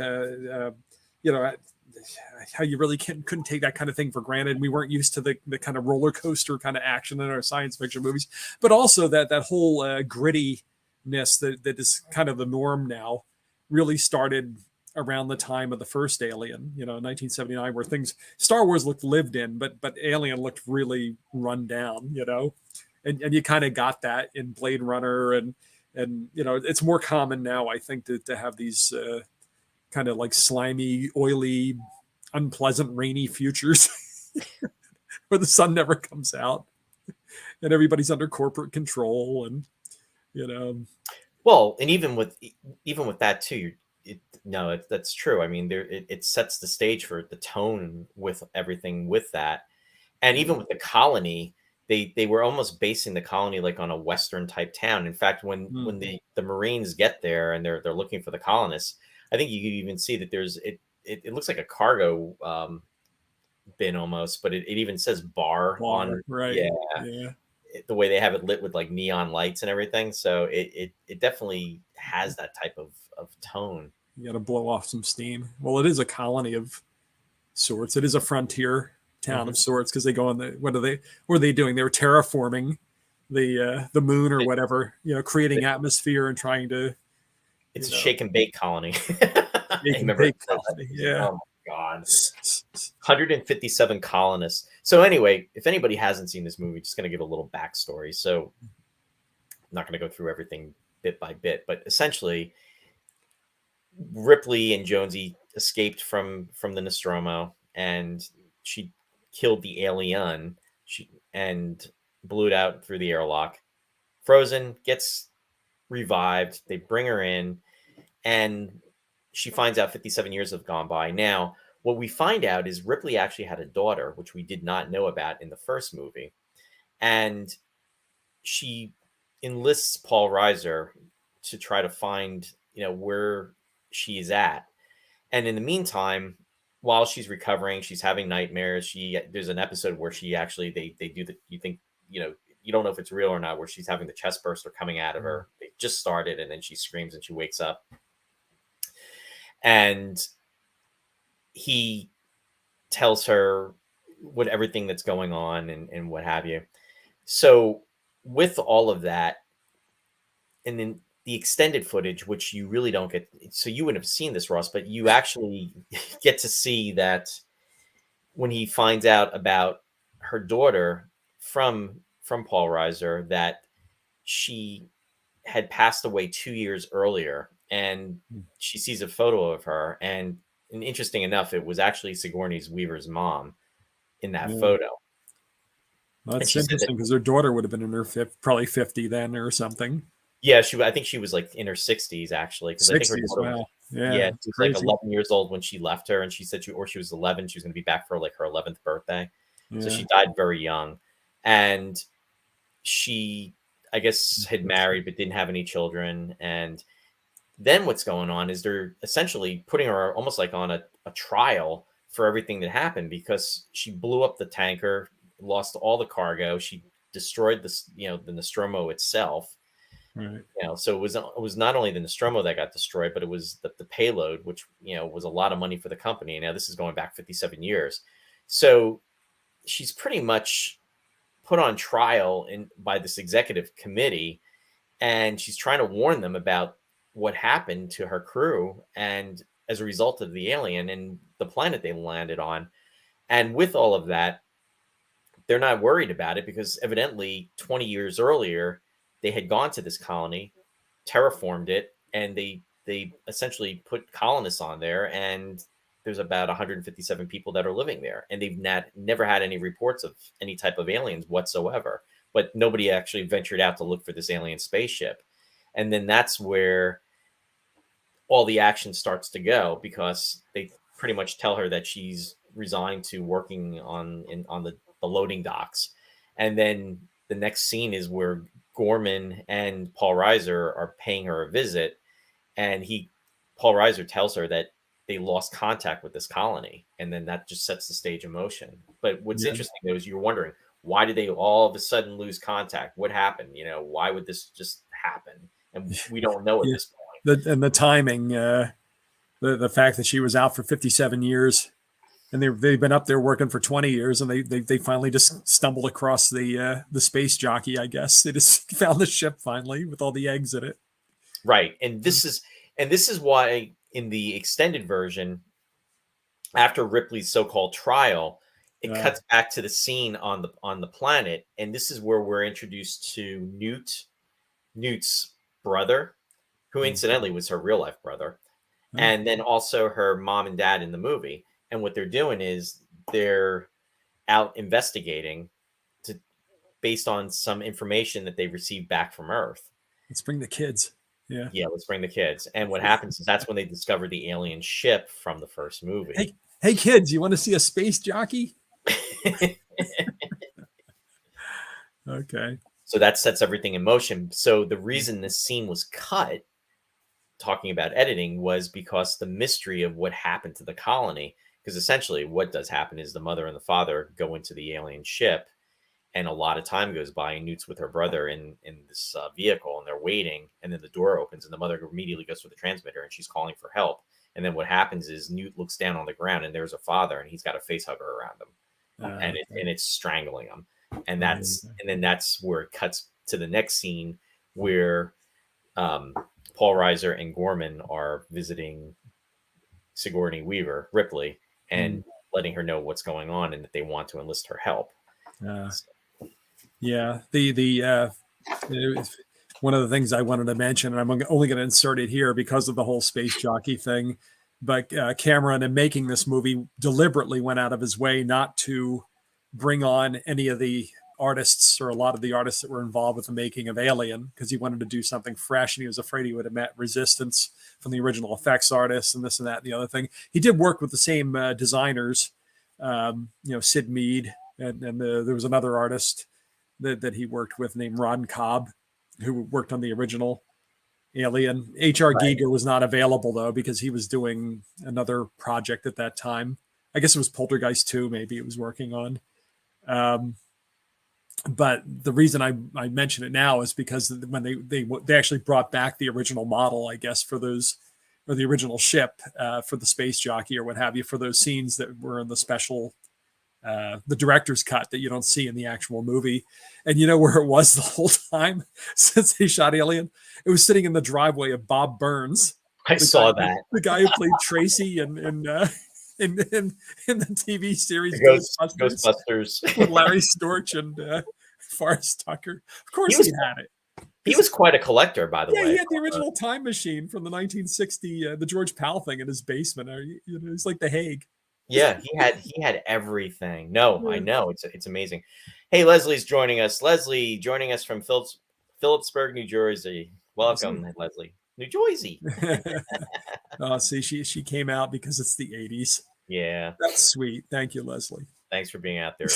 how you really couldn't take that kind of thing for granted. We weren't used to the kind of roller coaster kind of action in our science fiction movies, but also that whole grittiness that is kind of the norm now really started around the time of the first Alien, 1979, where Star Wars looked lived in, but Alien looked really run down, and you kind of got that in Blade Runner, and it's more common now, I think, to have these kind of like slimy, oily, unpleasant, rainy futures where the sun never comes out and everybody's under corporate control, and well, and even with that too, that's true. I mean, it sets the stage for the tone with everything with that, and even with the colony. They were almost basing the colony like on a Western type town. In fact, when the Marines get there and they're looking for the colonists, I think you could even see that it looks like a cargo bin almost, but it even says bar on, right. Yeah. The way they have it lit with like neon lights and everything. So it definitely has that type of tone. You got to blow off some steam. Well, it is a colony of sorts. It is a frontier town of sorts, because they go on what are they doing? They were terraforming the moon or whatever, creating atmosphere and trying to. It's a shake and bake colony. Shake and bake colony. Yeah. Oh my God. 157 colonists. So anyway, if anybody hasn't seen this movie, just going to give a little backstory. So I'm not going to go through everything bit by bit, but essentially Ripley and Jonesy escaped from the Nostromo, and she killed the alien and blew it out through the airlock. Frozen gets revived. They bring her in, and she finds out 57 years have gone by. Now, what we find out is Ripley actually had a daughter, which we did not know about in the first movie. And she enlists Paul Reiser to try to find, where she is at. And in the meantime, while she's recovering, she's having nightmares. There's an episode where she actually, they do you think, you don't know if it's real or not, where she's having the chest burster coming out of her. It just started, and then she screams and she wakes up. And he tells her everything that's going on and what have you. So with all of that, and then the extended footage, which you really don't get, so you wouldn't have seen this, Ross, but you actually get to see that when he finds out about her daughter from Paul Reiser, that she had passed away 2 years earlier, and she sees a photo of her, and interesting enough, it was actually Sigourney Weaver's mom in that photo. Well, that's interesting, because her daughter would have been in her probably 50 then or something. Yeah, I think she was like in her 60s actually. 60s, wow. Yeah, she was like 11 years old when she left her, and she said she was 11. She was going to be back for like her 11th birthday. Yeah. So she died very young, and she, I guess, had married but didn't have any children. And then what's going on is they're essentially putting her almost like on a trial for everything that happened, because she blew up the tanker, lost all the cargo, she destroyed the Nostromo itself. Right. So it was not only the Nostromo that got destroyed, but it was the payload, which was a lot of money for the company. Now this is going back 57 years. So she's pretty much put on trial by this executive committee, and she's trying to warn them about what happened to her crew, and as a result of the alien and the planet they landed on. And with all of that, they're not worried about it, because evidently 20 years earlier, they had gone to this colony, terraformed it, and they they essentially put colonists on there, and there's about 157 people that are living there, and they've never had any reports of any type of aliens whatsoever. But nobody actually ventured out to look for this alien spaceship. And then that's where all the action starts to go, because they pretty much tell her that she's resigned to working on the loading docks. And then the next scene is where Gorman and Paul Reiser are paying her a visit, and Paul Reiser tells her that they lost contact with this colony, and then that just sets the stage in motion. But what's interesting though is you're wondering, why did they all of a sudden lose contact? What happened? You know, why would this just happen? And we don't know at this point. The timing, the fact that she was out for 57 years, and they've been up there working for 20 years, and they finally just stumbled across the space jockey. I guess they just found the ship finally with all the eggs in it. Right, and this is why in the extended version, after Ripley's so-called trial, it cuts back to the scene on the planet, and this is where we're introduced to Newt's brother, who incidentally was her real life brother, and then also her mom and dad in the movie. And what they're doing is they're out investigating based on some information that they received back from Earth. Let's bring the kids. Yeah, let's bring the kids. And what happens is that's when they discover the alien ship from the first movie. Hey kids, you want to see a space jockey? Okay. So that sets everything in motion. So the reason this scene was cut, talking about editing, was because the mystery of what happened to the colony. Because essentially what does happen is the mother and the father go into the alien ship, and a lot of time goes by, and Newt's with her brother in this vehicle, and they're waiting, and then the door opens, and the mother immediately goes to the transmitter, and she's calling for help. And then what happens is Newt looks down on the ground, and there's a father, and he's got a face hugger around him, and it's strangling him. And then that's where it cuts to the next scene, where Paul Reiser and Gorman are visiting Sigourney Weaver, Ripley, and letting her know what's going on and that they want to enlist her help. Yeah, one of the things I wanted to mention, and I'm only going to insert it here because of the whole space jockey thing, but Cameron, in making this movie, deliberately went out of his way not to bring on any of the artists, or a lot of the artists that were involved with the making of Alien, because he wanted to do something fresh, and he was afraid he would have met resistance from the original effects artists and this and that and the other thing. He did work with the same designers, Sid Mead, and there was another artist that he worked with named Ron Cobb, who worked on the original Alien. H.R. Giger was not available though, because he was doing another project at that time. I guess it was Poltergeist 2, maybe it was working on. But the reason I mention it now is because when they actually brought back the original model, I guess, for those, or the original ship for the space jockey or what have you, for those scenes that were in the special, the director's cut that you don't see in the actual movie. And you know where it was the whole time since they shot Alien? It was sitting in the driveway of Bob Burns. I saw that. The guy who played Tracy in the TV series Ghostbusters with Larry Storch and Forrest Tucker. Of course he had it. He was quite a collector, by the way. Yeah, he had the original time machine from the 1960, the George Powell thing in his basement. It's like The Hague. Yeah, he had everything. No, I know. It's amazing. Hey, Leslie's joining us. Leslie joining us from Phillipsburg, New Jersey. Welcome, Leslie. New Jersey. Oh, see, she came out because it's the 80s. Yeah. That's sweet. Thank you, Leslie. Thanks for being out there.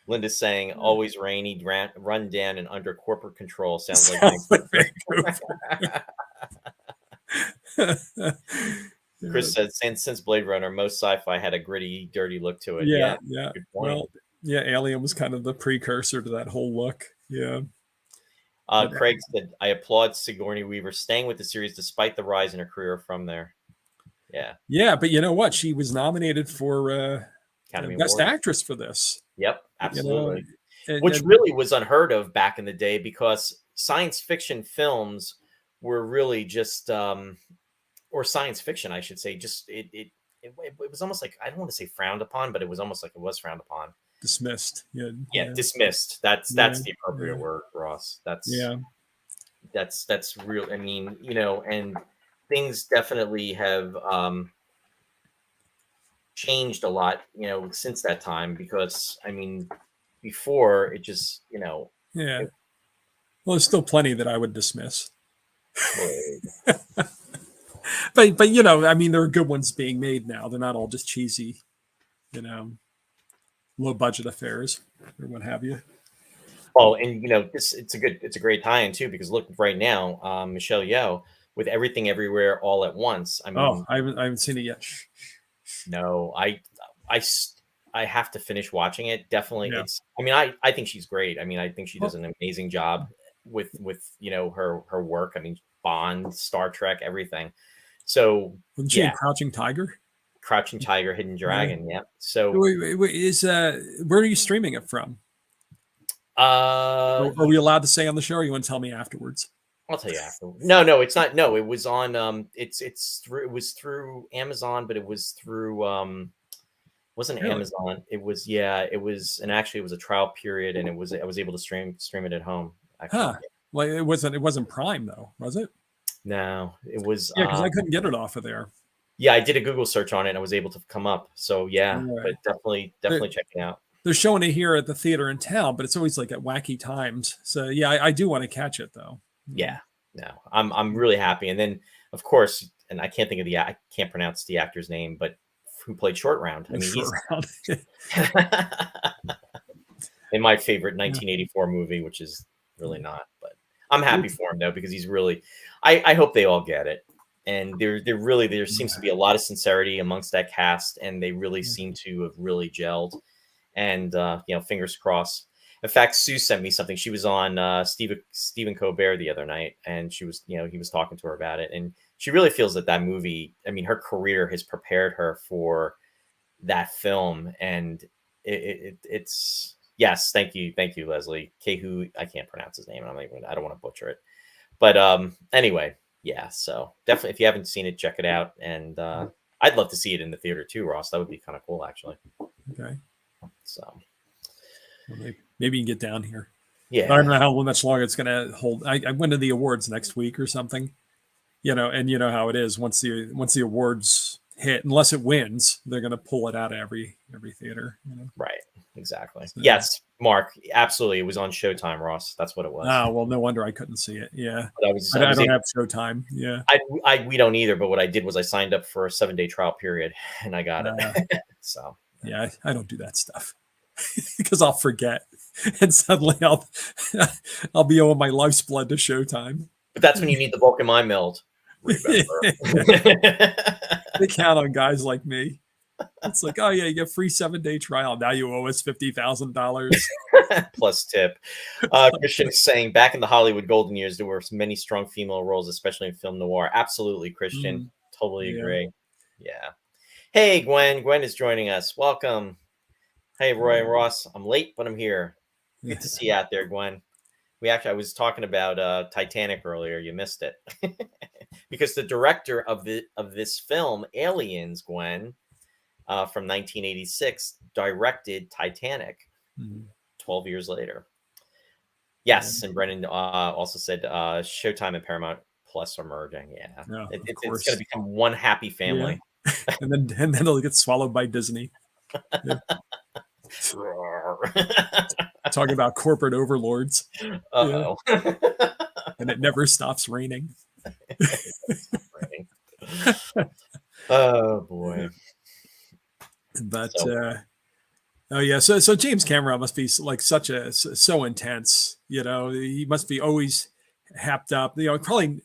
Linda's saying, always rainy, run down and under corporate control. Sounds like Vancouver. Chris said, since Blade Runner, most sci-fi had a gritty, dirty look to it. Yeah. Well, yeah, Alien was kind of the precursor to that whole look. Yeah. Craig said, I applaud Sigourney Weaver staying with the series despite the rise in her career from there. Yeah. Yeah, but you know what? She was nominated for Academy Best Award. Actress for this. Yep, absolutely. Which really was unheard of back in the day, because science fiction films were really just, or science fiction, I should say, just it was almost like, I don't want to say frowned upon, but it was almost like it was frowned upon. Dismissed. Yeah, dismissed. That's the appropriate word, Ross. That's That's real. I mean, and things definitely have changed a lot, since that time, because I mean, before it just, Yeah. it, Well, there's still plenty that I would dismiss. well, But I mean, there are good ones being made now. They're not all just cheesy, you know, low budget affairs or what have you. oh, and it's a great tie-in too, because look right now, Michelle Yeoh with Everything Everywhere All at Once. I Oh, mean, I haven't seen it yet. no, I s- I have to finish watching it. Definitely, Yeah. I mean, I think she's great. I mean, I think she does Well, an amazing job with her work. I mean, Bond, Star Trek, everything. So wasn't she in yeah, Crouching Tiger? Crouching Tiger, Hidden Yeah. Dragon. Yeah. So Wait, where are you streaming it from? uh, Are we allowed to say on the show, or you want to tell me afterwards? I'll tell you after. No, it's not. No, it was on. It was through Amazon, but it was through wasn't Really? Amazon. It was, yeah, it was, and actually it was a trial period, and I was able to stream it at home. Actually, Huh. Like it wasn't Prime though, was it? no, it was. Yeah, because I couldn't get it off of there. Yeah, I did a Google search on it, and I was able to come up. So yeah, Yeah. but definitely, They're, definitely check it out. they're showing it here at the theater in town, but it's always like at wacky times. So yeah, I do want to catch it though. Yeah, no, I'm really happy. And then of course, and I can't think of I can't pronounce the actor's name, but who played Short Round? I mean, Sure. he's in my favorite Yeah. 1984 movie, which is really not, but I'm happy for him though, because he's really, I hope they all get it. And there seems to be a lot of sincerity amongst that cast, and they really seem to have really gelled. And fingers crossed. In fact, Sue sent me something. She was on Stephen Colbert the other night, and she was, he was talking to her about it, and she really feels that movie. I mean, her career has prepared her for that film, and it's yes, thank you, Leslie Kehu. I can't pronounce his name, and I don't want to butcher it, but anyway, yeah. So definitely, if you haven't seen it, check it out, and I'd love to see it in the theater too, Ross. That would be kind of cool, actually. Okay. So Well, maybe you can get down here. yeah, I don't know how much longer it's going to hold. I went to the awards next week or something, and you know how it is. Once the awards hit, unless it wins, they're going to pull it out of every theater. right, exactly. So, Yes, Mark, absolutely. It was on Showtime, Ross. That's what it was. oh well, no wonder I couldn't see it. Yeah, But I don't have Showtime. Yeah, we don't either. But what I did was I signed up for a 7-day trial period, and I got it. So yeah, I don't do that stuff because I'll forget, and suddenly I'll be owing my life's blood to Showtime. but that's when you need the bulk of my meld. Remember. They count on guys like me. It's like, oh yeah, you get free 7-day trial. Now you owe us $50,000 plus tip. Christian is saying, back in the Hollywood golden years, there were many strong female roles, especially in film noir. Absolutely, Christian. Totally agree. Yeah. Hey, Gwen. Gwen is joining us. Welcome. Hey, Roy and Ross. I'm late, but I'm here. Good to see you out there, Gwen. I was talking about Titanic earlier. You missed it. Because the director of this film, Aliens, Gwen, from 1986, directed Titanic 12 years later. Yes, and Brennan also said Showtime and Paramount Plus are merging. Yeah, it's going to become one happy family. Yeah. and then it'll get swallowed by Disney. Yeah. Talking about corporate overlords. Uh-oh. Yeah. And it never stops raining. Oh boy. But oh yeah, so James Cameron must be like so intense. He must be always happed up. Probably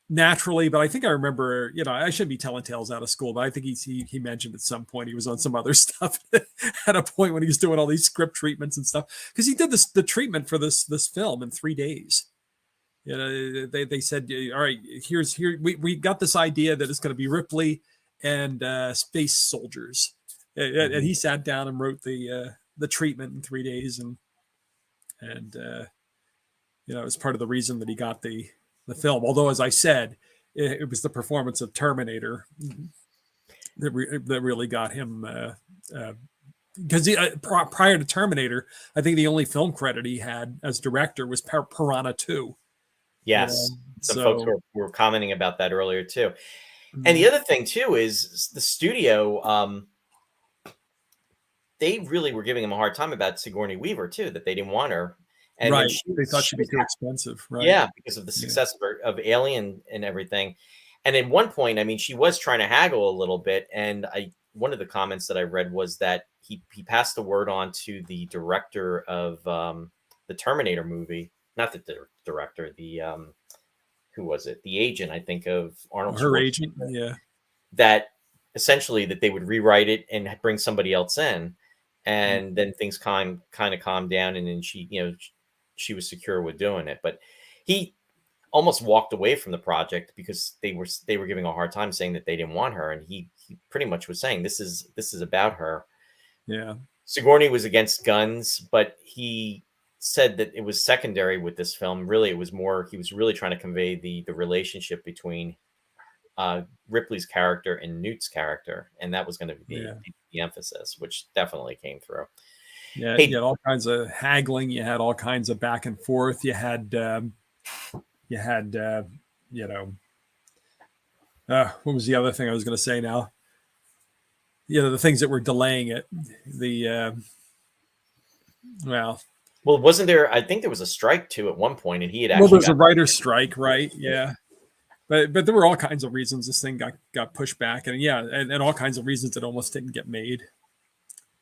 naturally. But I think I remember. I shouldn't be telling tales out of school, but I think he mentioned at some point he was on some other stuff at a point when he was doing all these script treatments and stuff, because he did the treatment for this film in 3 days. They said, all right, we got this idea that it's going to be Ripley and space soldiers, and he sat down and wrote the treatment in 3 days, and it was part of the reason that he got the film. Although, as I said, it was the performance of Terminator that really got him, because prior to Terminator, I think the only film credit he had as director was Piranha 2. Yes. Some folks So were commenting about that earlier too. And the mm, other thing too is the studio, they really were giving him a hard time about Sigourney Weaver too, that they didn't want her. And when right, they thought she she'd be was too expensive, right? yeah, because of the Yeah, success of Alien and everything. And at one point, I mean, she was trying to haggle a little bit. And one of the comments that I read was that he passed the word on to the director of the Terminator movie, not the director, the who was it? The agent, I think, of Arnold her Schwarzenegger, agent, yeah, that essentially that they would rewrite it and bring somebody else in, mm, and then things kind of calmed down, and then she, she was secure with doing it. But he almost walked away from the project because they were giving a hard time, saying that they didn't want her, and he pretty much was saying this is about her. yeah, Sigourney was against guns, but he said that it was secondary with this film. Really, it was more, he was really trying to convey the relationship between Ripley's character and Newt's character, and that was going to be yeah. the emphasis, which definitely came through. Yeah, you Hey, had all kinds of haggling. You had all kinds of back and forth. You had, you know, what was the other thing I was going to say now? The things that were delaying it. The well, well, wasn't there? I think there was a strike too at one point, and he had well, actually there's a got. writer's strike, right? Yeah, but there were all kinds of reasons this thing got pushed back, and yeah, and all kinds of reasons it almost didn't get made.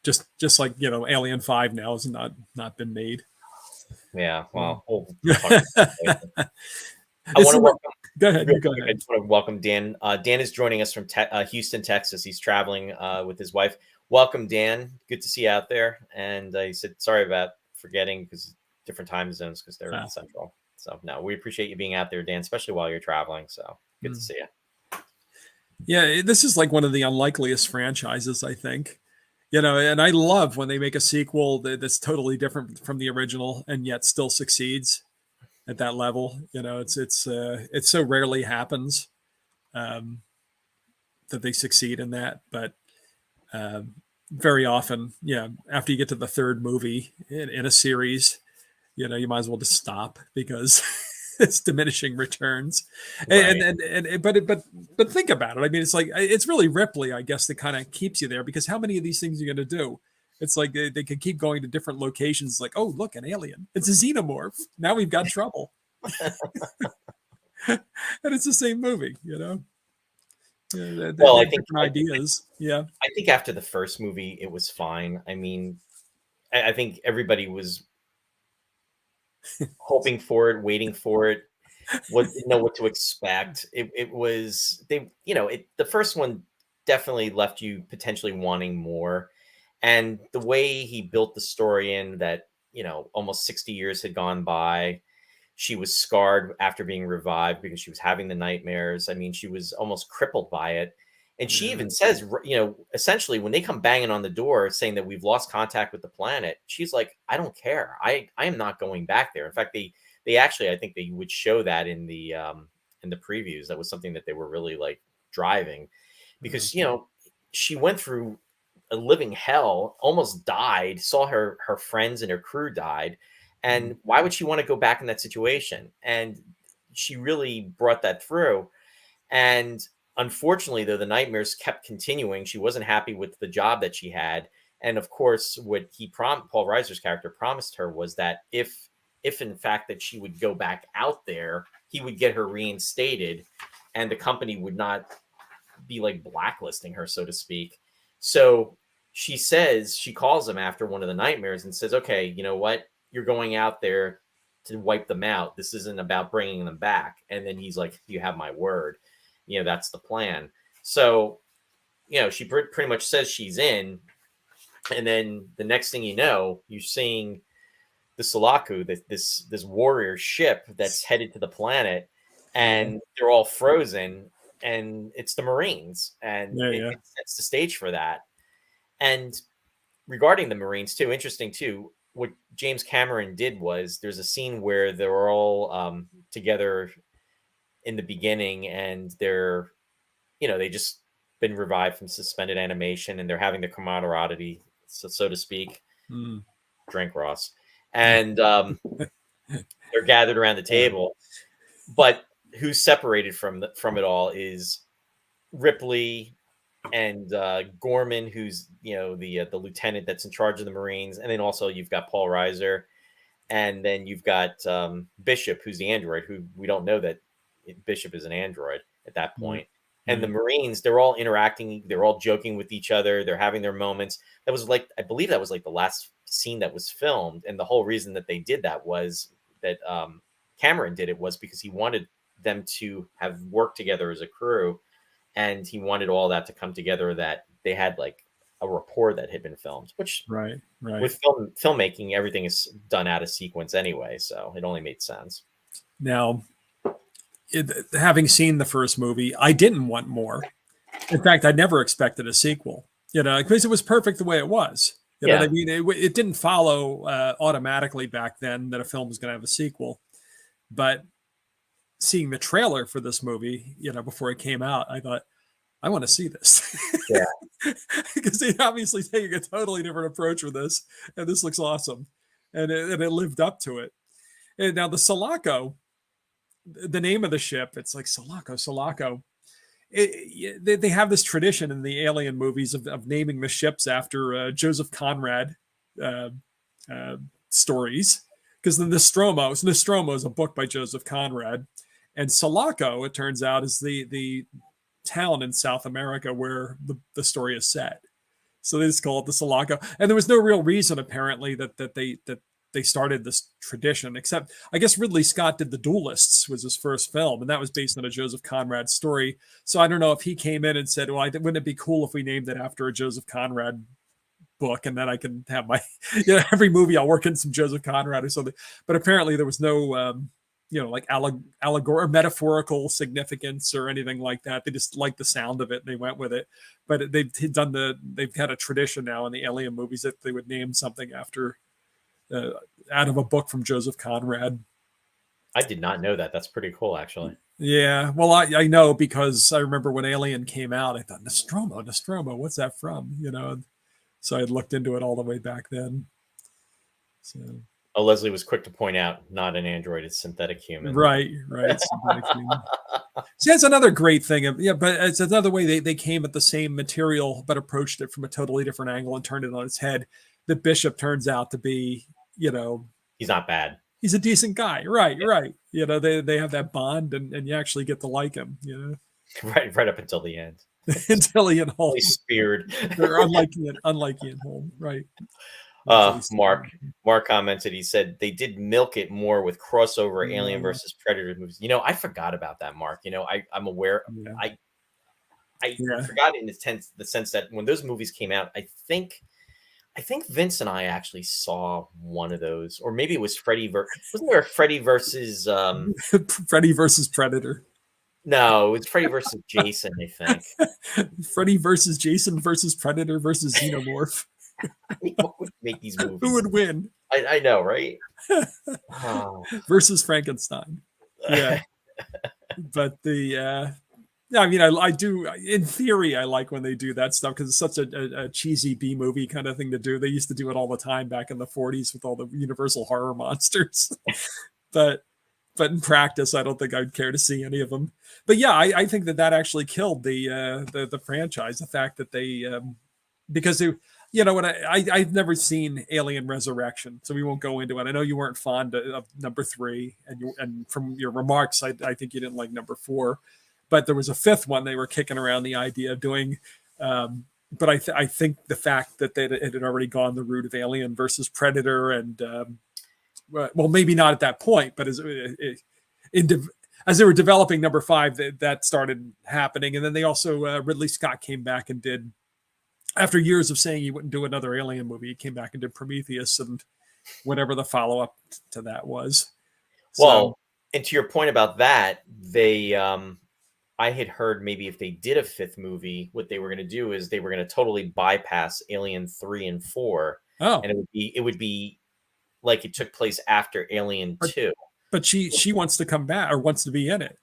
Just like Alien 5 now has not been made. Yeah, Mm. well, we'll talk about that later. I It's want to welcome. Go ahead. Real You go quick, I ahead. just want to welcome Dan. Dan is joining us from Houston, Texas. He's traveling with his wife. Welcome, Dan. Good to see you out there. And he said, sorry about forgetting because different time zones because they're in Central. So, no, we appreciate you being out there, Dan, especially while you're traveling. So, good to see you. Yeah, this is like one of the unlikeliest franchises, I think. And I love when they make a sequel that's totally different from the original and yet still succeeds at that level. It so rarely happens um, that they succeed in that, but very often, yeah, after you get to the third movie in a series, you might as well just stop because it's diminishing returns. Right. But think about it. I mean, it's really Ripley, I guess, that kind of keeps you there, because how many of these things are you going to do? It's like they can keep going to different locations. Like, oh, look, an alien. It's a xenomorph. Now we've got trouble. And it's the same movie, they Well, have different ideas. Yeah. I think after the first movie, it was fine. I mean, I think everybody was hoping for it, waiting for it, didn't know what to expect. It was the first one definitely left you potentially wanting more, and the way he built the story in that almost 60 years had gone by. She was scarred after being revived because she was having the nightmares. I mean, she was almost crippled by it. And she Yeah. even says, essentially, when they come banging on the door saying that we've lost contact with the planet, she's like, I don't care. I am not going back there. In fact, they actually, I think they would show that in the previews. That was something that they were really like driving, because she went through a living hell, almost died, saw her friends and her crew died, and why would she want to go back in that situation? And she really brought that through. And unfortunately, though, the nightmares kept continuing. She wasn't happy with the job that she had. And of course, what Paul Reiser's character promised her was that if in fact that she would go back out there, he would get her reinstated, and the company would not be like blacklisting her, so to speak. So she calls him after one of the nightmares and says, okay, you know what? You're going out there to wipe them out. This isn't about bringing them back. And then he's like, you have my word. That's the plan. So, she pretty much says she's in. And then the next thing you know, you're seeing the Sulaku, this warrior ship that's headed to the planet, and they're all frozen, and it's the Marines, and Yeah. it Yeah. sets the stage for that. And regarding the Marines too, interesting too, what James Cameron did was there's a scene where they're all together in the beginning, and they're they just been revived from suspended animation, and they're having the camaraderie, so to speak. Mm. Drink, Ross. And they're gathered around the table, But who's separated from it all is Ripley and Gorman, who's the lieutenant that's in charge of the Marines, and then also you've got Paul Reiser, and then you've got Bishop, who's the android, who we don't know that Bishop is an android at that point. And the Marines, they're all interacting, they're all joking with each other, they're having their moments. That was like, I believe that was like the last scene that was filmed, and the whole reason that they did that was that Cameron did it was because he wanted them to have worked together as a crew, and he wanted all that to come together, that they had like a rapport that had been filmed, which with filmmaking, everything is done out of sequence anyway, so it only made sense. Now, having seen the first movie, I didn't want more. In fact, I never expected a sequel, because it was perfect the way it was. You know what I mean? It didn't follow automatically back then that a film was going to have a sequel. But seeing the trailer for this movie, before it came out, I thought, I want to see this. Yeah. Because they obviously taking a totally different approach with this, and this looks awesome. And it lived up to it. And now the Sulaco, the name of the ship, it's like Sulaco. They have this tradition in the Alien movies of naming the ships after Joseph Conrad stories, because the Nostromo is a book by Joseph Conrad, and Sulaco, it turns out, is the town in South America where the story is set. So they just call it the Sulaco, and there was no real reason apparently that they started this tradition, except I guess Ridley Scott did The Duelists, was his first film, and that was based on a Joseph Conrad story. So I don't know if he came in and said, well, wouldn't it be cool if we named it after a Joseph Conrad book, and then I can have my, every movie I'll work in some Joseph Conrad or something. But apparently there was no, like allegory or metaphorical significance or anything like that. They just liked the sound of it and they went with it. But they've had a tradition now in the Alien movies that they would name something after, out of a book from Joseph Conrad. I did not know that. That's pretty cool, actually. Yeah, well, I know, because I remember when Alien came out, I thought, Nostromo, what's that from? So I had looked into it all the way back then. So. Oh, Leslie was quick to point out, not an android, it's synthetic human. Right. Synthetic human. See, that's another great thing. But it's another way they came at the same material, but approached it from a totally different angle and turned it on its head. The Bishop turns out to be, he's not bad. He's a decent guy. Right. They have that bond, and you actually get to like him, Right up until the end. Until Ian Holm. He's speared. They're unlike Ian Holm, right? Mark commented, he said they did milk it more with crossover Alien versus Predator movies. I forgot about that, Mark. I'm aware. I forgot in the sense that when those movies came out, I think Vince and I actually saw one of those, or maybe it was wasn't there a Freddy versus Freddy versus Predator? No, it was Freddy versus Jason, I think. Freddy versus Jason versus Predator versus Xenomorph. What would make these movies? Who would win? I know, right? Versus Frankenstein. Yeah. But I do, in theory, I like when they do that stuff, because it's such a cheesy B movie kind of thing to do. They used to do it all the time back in the 40s with all the Universal horror monsters. But in practice, I don't think I'd care to see any of them. But yeah, I think that actually killed the franchise. The fact that they, because they, I've never seen Alien Resurrection, so we won't go into it. I know you weren't fond of number 3, and from your remarks, I think you didn't like number 4. But there was a 5th one they were kicking around the idea of doing. But I think the fact that it had already gone the route of Alien versus Predator, and well, maybe not at that point, but as they were developing number 5, that started happening. And then they also, Ridley Scott came back and did, after years of saying he wouldn't do another Alien movie, he came back and did Prometheus and whatever the follow-up to that was. Well, and to your point about that, they, I had heard maybe if they did a 5th movie, what they were going to do is they were going to totally bypass Alien 3 and 4. Oh. And it would be like it took place after Alien 2. But she wants to come back, or wants to be in it.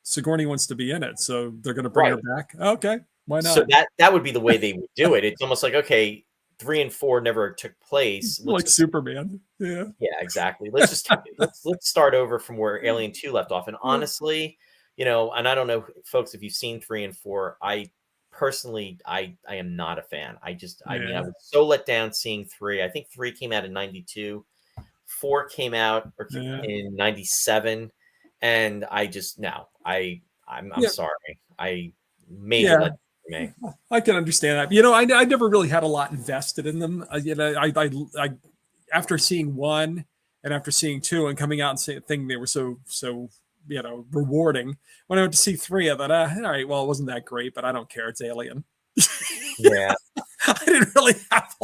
Sigourney wants to be in it, so they're going to bring her back. Okay, why not? So that would be the way they would do it. It's almost like, okay, 3 and 4 never took place. Like Superman. Yeah. Yeah, exactly. Let's just let's start over from where Alien 2 left off. And honestly, you know, and I don't know, folks, if you've seen 3 and 4, I personally, I am not a fan. I mean, I Yeah. was so let down seeing 3. I think 3 came out in 92. 4 came out Yeah. in 97. And I just, no, I'm Yeah. sorry. I major Yeah. let for me. I can understand that. You know, I never really had a lot invested in them. You know, I after seeing 1 and after seeing 2 and coming out and thinking they were so you know rewarding. When I went to see 3, I thought, all right, well, it wasn't that great, but I don't care. It's Alien. Yeah. I didn't really have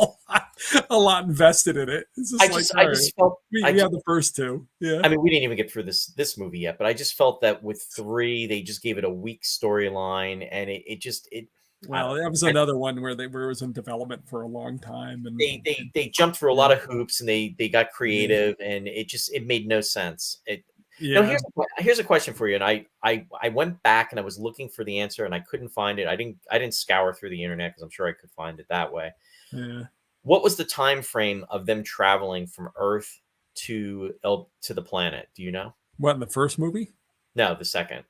a lot invested in it. It's just I just felt we had the first 2. Yeah. I mean, we didn't even get through this movie yet, but I just felt that with 3, they just gave it a weak storyline, and it just Well, that was another one where it was in development for a long time, and they jumped through a lot of hoops, and they got creative, and it made no sense. yeah. Now here's a question for you, and I went back and I was looking for the answer, and I couldn't find it. I didn't scour through the internet because I'm sure I could find it that way. Yeah. What was the time frame of them traveling from Earth to the planet? Do you know? What, in the first movie? No, the second.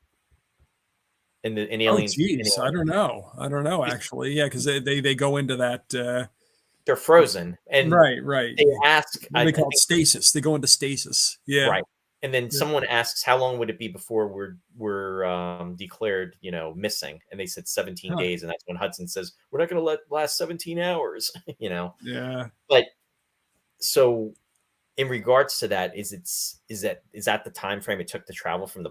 In Aliens. Oh, geez, I don't know actually. Yeah, because they go into that. They're frozen, and right. they ask. They call it stasis. They go into stasis. Yeah. Right. And then someone asks, "How long would it be before we're declared, you know, missing?" And they said 17 days, and that's when Hudson says, "We're not going to last 17 hours." You know. Yeah. But so, in regards to that, is that the time frame it took to travel from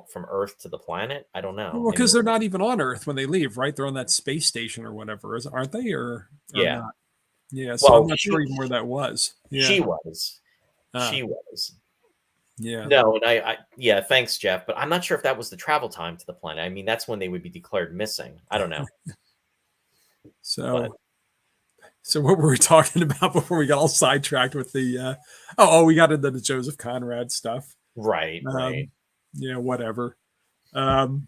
from Earth to the planet? I don't know. Well, because they're not even on Earth when they leave, right? They're on that space station or whatever, aren't they? Or yeah, not? Yeah. So I'm not sure even where that was. Yeah. She was. She was. Yeah. No, and yeah, thanks, Jeff. But I'm not sure if that was the travel time to the planet. I mean, that's when they would be declared missing. I don't know. So what were we talking about before we got all sidetracked with the we got into the Joseph Conrad stuff. Right. Right. Yeah, whatever. Whatever.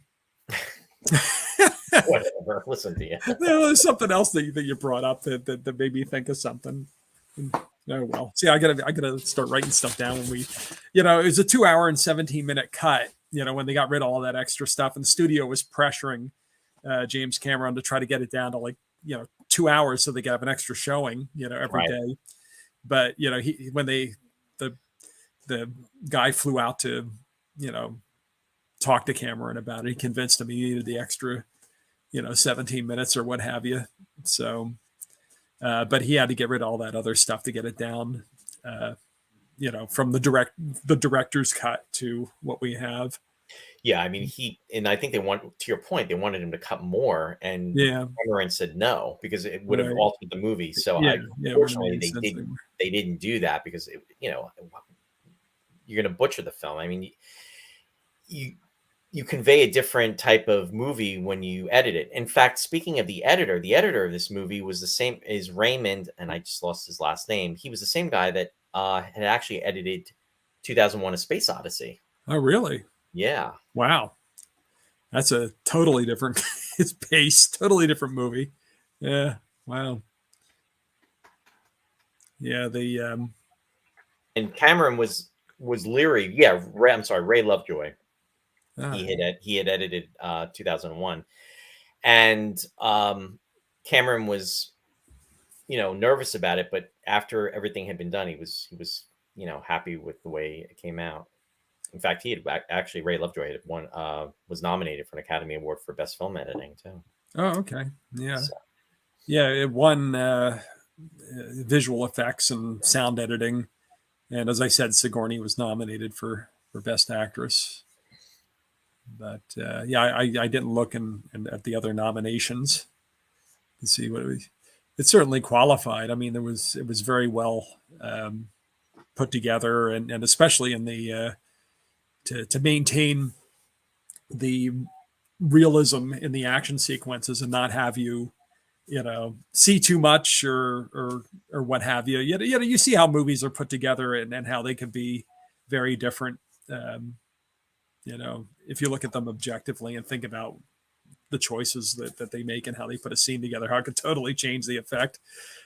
Listen to you. There's something else that you brought up that made me think of something. Oh well, see, I gotta start writing stuff down when we, you know, it was a 2 hour and 17-minute cut. You know, when they got rid of all that extra stuff, and the studio was pressuring James Cameron to try to get it down to, like, you know, 2 hours so they could have an extra showing, you know, every day. But you know, when the guy flew out to, you know, talk to Cameron about it, he convinced him he needed the extra, you know, 17 minutes or what have you. So. But he had to get rid of all that other stuff to get it down, you know, from the director's cut to what we have. Yeah, I mean, and I think to your point, they wanted him to cut more, and Cameron said no because it would have altered the movie. So unfortunately, they didn't do that because you know, you're going to butcher the film. I mean, you convey a different type of movie when you edit it. In fact, speaking of the editor of this movie was the same as Raymond, and I just lost his last name. He was the same guy that had actually edited 2001: A Space Odyssey. Oh, really? Yeah. Wow. That's a totally different pace, totally different movie. Yeah. Wow. Yeah. And Cameron was leery. Yeah. Ray Lovejoy. He had edited 2001, and Cameron was, you know, nervous about it, but after everything had been done, he was you know, happy with the way it came out. In fact, he had actually, Ray Lovejoy had was nominated for an Academy Award for Best Film Editing too. Oh, okay. Yeah. So. Yeah, it won visual effects and sound editing, and as I said, Sigourney was nominated for Best Actress. But I didn't look at the other nominations to see what it was. It certainly qualified. I mean, it was very well put together, and especially in the to maintain the realism in the action sequences and not have you know, see too much or what have you. You know, you see how movies are put together and how they can be very different. You know, if you look at them objectively and think about the choices that they make and how they put a scene together, how it could totally change the effect.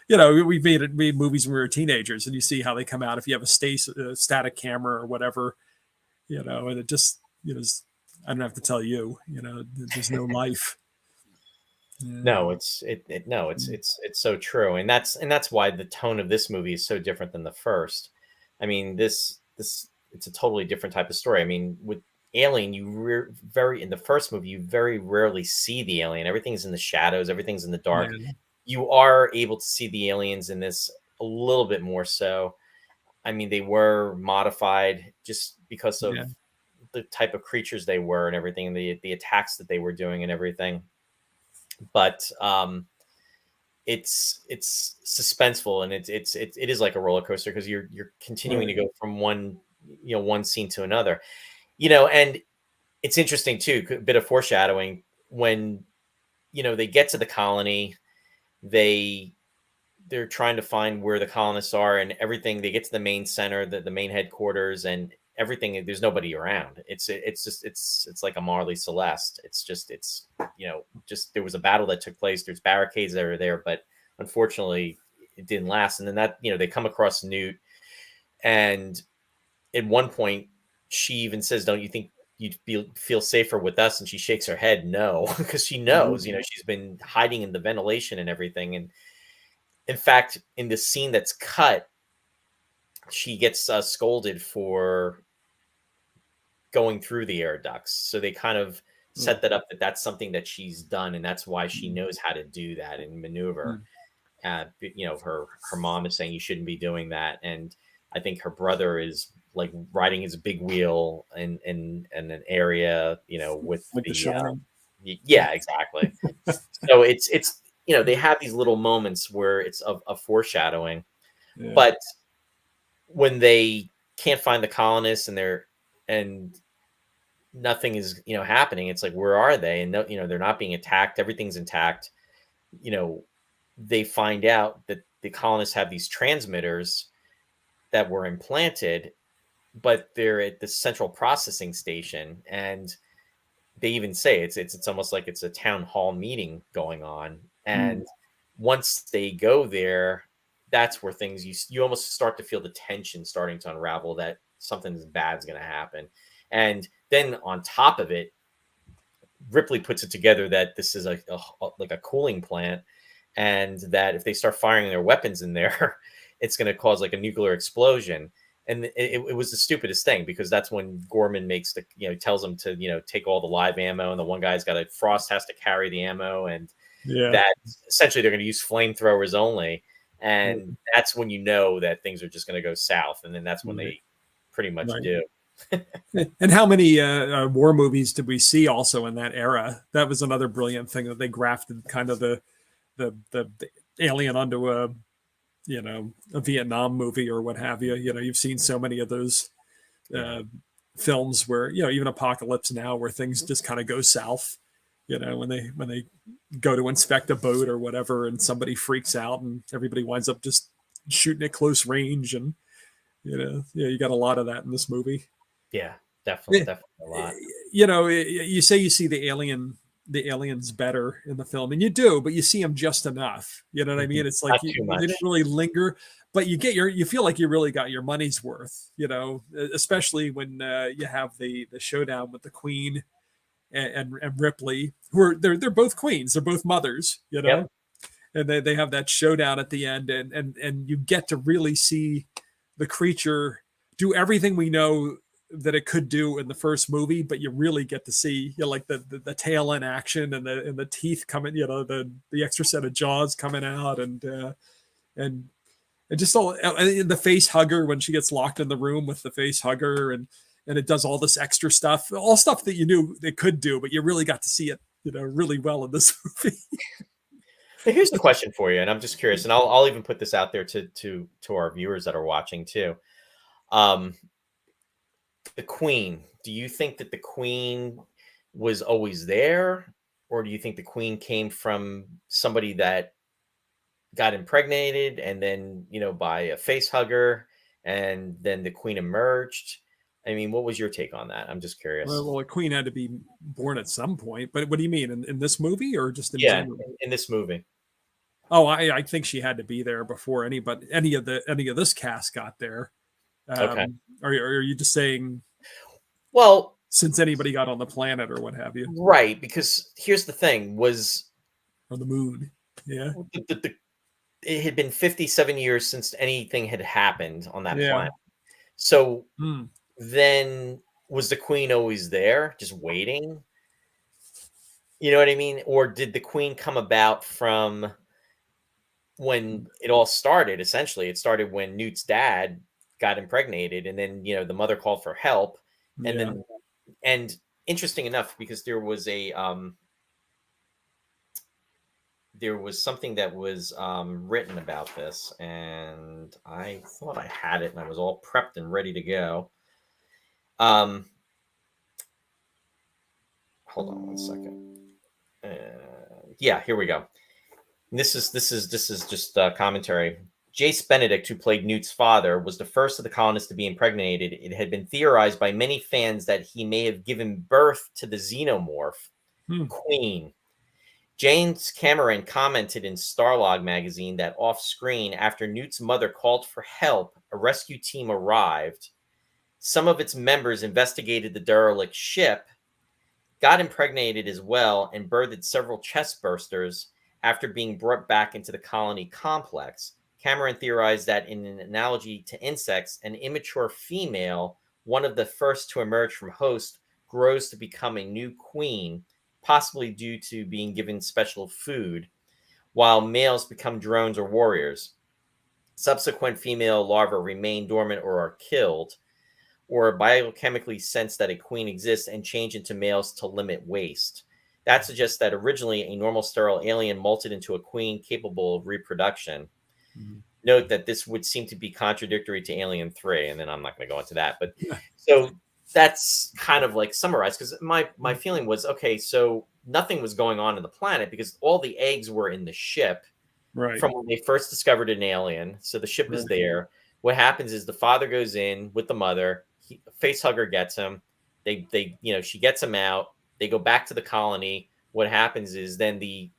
You know, we made movies when we were teenagers, and you see how they come out if you have a static camera or whatever, you know, and it just, you know, I don't have to tell you, you know, there's no life. Yeah. No, it's so true, and that's why the tone of this movie is so different than the first. I mean, this it's a totally different type of story. I mean, with Alien, very in the first movie, you very rarely see the alien. Everything's in the shadows, everything's in the dark. Yeah. You are able to see the aliens in this a little bit more so. I mean, they were modified just because of Yeah. the type of creatures they were and everything, and the attacks that they were doing and everything. But it's suspenseful, and it is like a roller coaster because you're continuing to go from one scene to another, you know. And it's interesting too, a bit of foreshadowing when, you know, they get to the colony, they're trying to find where the colonists are and everything. They get to the main center, the main headquarters, and everything. There's nobody around. It's like a Marley Celeste. It's you know, just there was a battle that took place. There's barricades that are there, but unfortunately, it didn't last. And then that, you know, they come across Newt, and at one point, she even says, "Don't you think you'd feel safer with us?" And she shakes her head, no, because she knows, you know, she's been hiding in the ventilation and everything. And in fact, in the scene that's cut, she gets scolded for going through the air ducts. So they kind of set that up, that's something that she's done, and that's why she knows how to do that and maneuver. You know, her mom is saying you shouldn't be doing that, and I think her brother is like riding his big wheel in an area, you know, with Like The Shining. Yeah, exactly. So it's you know, they have these little moments where it's a foreshadowing, but when they can't find the colonists and nothing is, you know, happening, it's like, where are they? And no, you know, they're not being attacked, everything's intact. You know, they find out that the colonists have these transmitters that were implanted, but they're at the central processing station, and they even say it's almost like it's a town hall meeting going on. And once they go there, that's where things, you almost start to feel the tension starting to unravel, that something bad's going to happen. And then on top of it, Ripley puts it together that this is like a cooling plant, and that if they start firing their weapons in there, it's going to cause like a nuclear explosion. And it was the stupidest thing, because that's when Gorman makes tells them to, you know, take all the live ammo, and the one guy's got Frost has to carry the ammo, and that essentially they're going to use flamethrowers only. And that's when you know that things are just going to go south. And then that's when they pretty much do. And how many war movies did we see also in that era? That was another brilliant thing, that they grafted kind of the alien onto a Vietnam movie or what have you. You know, you've seen so many of those films where, you know, even Apocalypse Now, where things just kind of go south. You know, when they go to inspect a boat or whatever, and somebody freaks out, and everybody winds up just shooting at close range, and you got a lot of that in this movie. Yeah, definitely a lot. You know, you say you see the aliens better in the film, and you do, but you see them just enough. You know what I mean? It's like they didn't really linger, but you feel like you really got your money's worth. You know, especially when you have the showdown with the Queen and Ripley, who are they're both queens, they're both mothers. You know, and they have that showdown at the end, and you get to really see the creature do everything we know that it could do in the first movie, but you really get to see, you know, like the tail in action, and the teeth coming, you know, the extra set of jaws coming out, and just all the face hugger when she gets locked in the room with the face hugger, and it does all this extra stuff, all stuff that you knew it could do, but you really got to see it, you know, really well in this movie. Now, here's the question for you, and I'm just curious, and I'll even put this out there to our viewers that are watching too. The Queen, do you think that the Queen was always there, or do you think the Queen came from somebody that got impregnated and then, you know, by a face hugger, and then the Queen emerged? I mean, what was your take on that? I'm just curious. Well, a queen had to be born at some point, but what do you mean in this movie or just in Yeah, general? in this movie. Oh, I think she had to be there before any of this cast got there. Okay. Are you just saying Well, since anybody got on the planet or what have you, right, because here's the thing: was or the moon? Yeah, it had been 57 years since anything had happened on that yeah. planet. So Hmm. then, was the queen always there, just waiting? You know what I mean? Or did the queen come about from when it all started? Essentially, it started when Newt's dad got impregnated, and then the mother called for help, and Yeah. then and interesting enough, because there was something that was written about this, and I thought I had it, and I was all prepped and ready to go. Um, Hold on one second. Yeah, here we go. This is just commentary. Jace Benedict, who played Newt's father, was the first of the colonists to be impregnated. It had been theorized by many fans that he may have given birth to the xenomorph Queen. James Cameron commented in Starlog magazine that off-screen, after Newt's mother called for help, a rescue team arrived. Some of its members investigated the derelict ship, got impregnated as well, and birthed several chest bursters after being brought back into the colony complex. Cameron theorized that, in an analogy to insects, an immature female, one of the first to emerge from host, grows to become a new queen, possibly due to being given special food, while males become drones or warriors. Subsequent female larvae remain dormant or are killed, or biochemically sense that a queen exists and change into males to limit waste. That suggests that originally a normal sterile alien molted into a queen capable of reproduction. Mm-hmm. Note that this would seem to be contradictory to Alien 3, and then I'm not going to go into that. But so that's kind of like summarized, because my feeling was, okay, so nothing was going on in the planet because all the eggs were in the ship from when they first discovered an alien. So the ship is there. What happens is the father goes in with the mother. Facehugger gets him. She gets him out. They go back to the colony. What happens is then the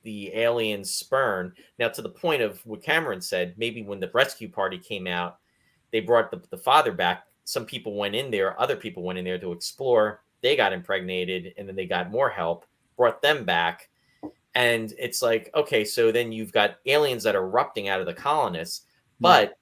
aliens spurn. Now, to the point of what Cameron said, maybe when the rescue party came out, they brought the father back. Some people went in there. Other people went in there to explore. They got impregnated, and then they got more help, brought them back. And it's like, okay, so then you've got aliens that are erupting out of the colonists, but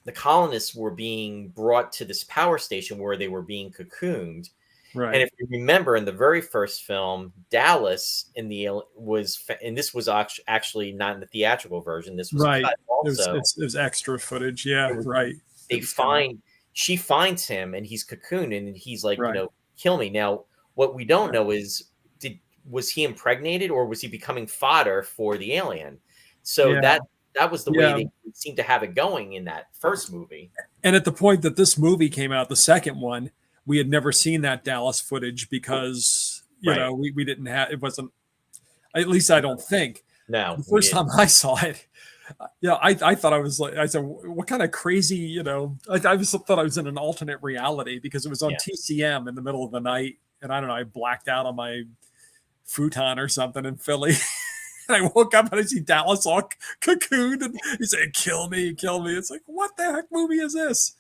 the colonists were being brought to this power station where they were being cocooned. Right. And if you remember, in the very first film, Dallas and this was actually not in the theatrical version. This was cut also. It was extra footage. Yeah, right. She finds him and he's cocooned, and he's like, kill me. Now, what we don't know is, was he impregnated or was he becoming fodder for the alien? So that was the way they seemed to have it going in that first movie. And at the point that this movie came out, the second one, we had never seen that Dallas footage because, we didn't have, it wasn't, at least I don't think. No. The first time I saw it, I thought I was like, I said, what kind of crazy, I just thought I was in an alternate reality because it was on TCM in the middle of the night. And I don't know, I blacked out on my futon or something in Philly. And I woke up and I see Dallas all cocooned, and he said, "Kill me, kill me." It's like, what the heck movie is this?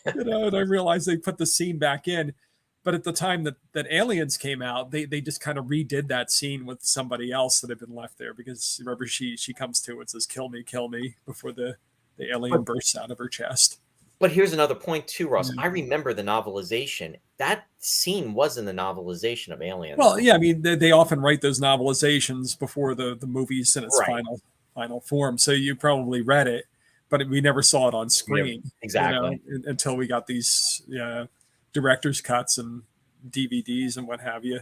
And I realized they put the scene back in. But at the time that Aliens came out, they just kind of redid that scene with somebody else that had been left there, because remember she comes to and says, kill me, before the alien bursts out of her chest. But here's another point too, Ross. I remember the novelization. That scene was in the novelization of Aliens. Well, yeah, I mean, they often write those novelizations before the movie's in its final form. So you probably read it, but we never saw it on screen. Exactly. Until we got these director's cuts and DVDs and what have you.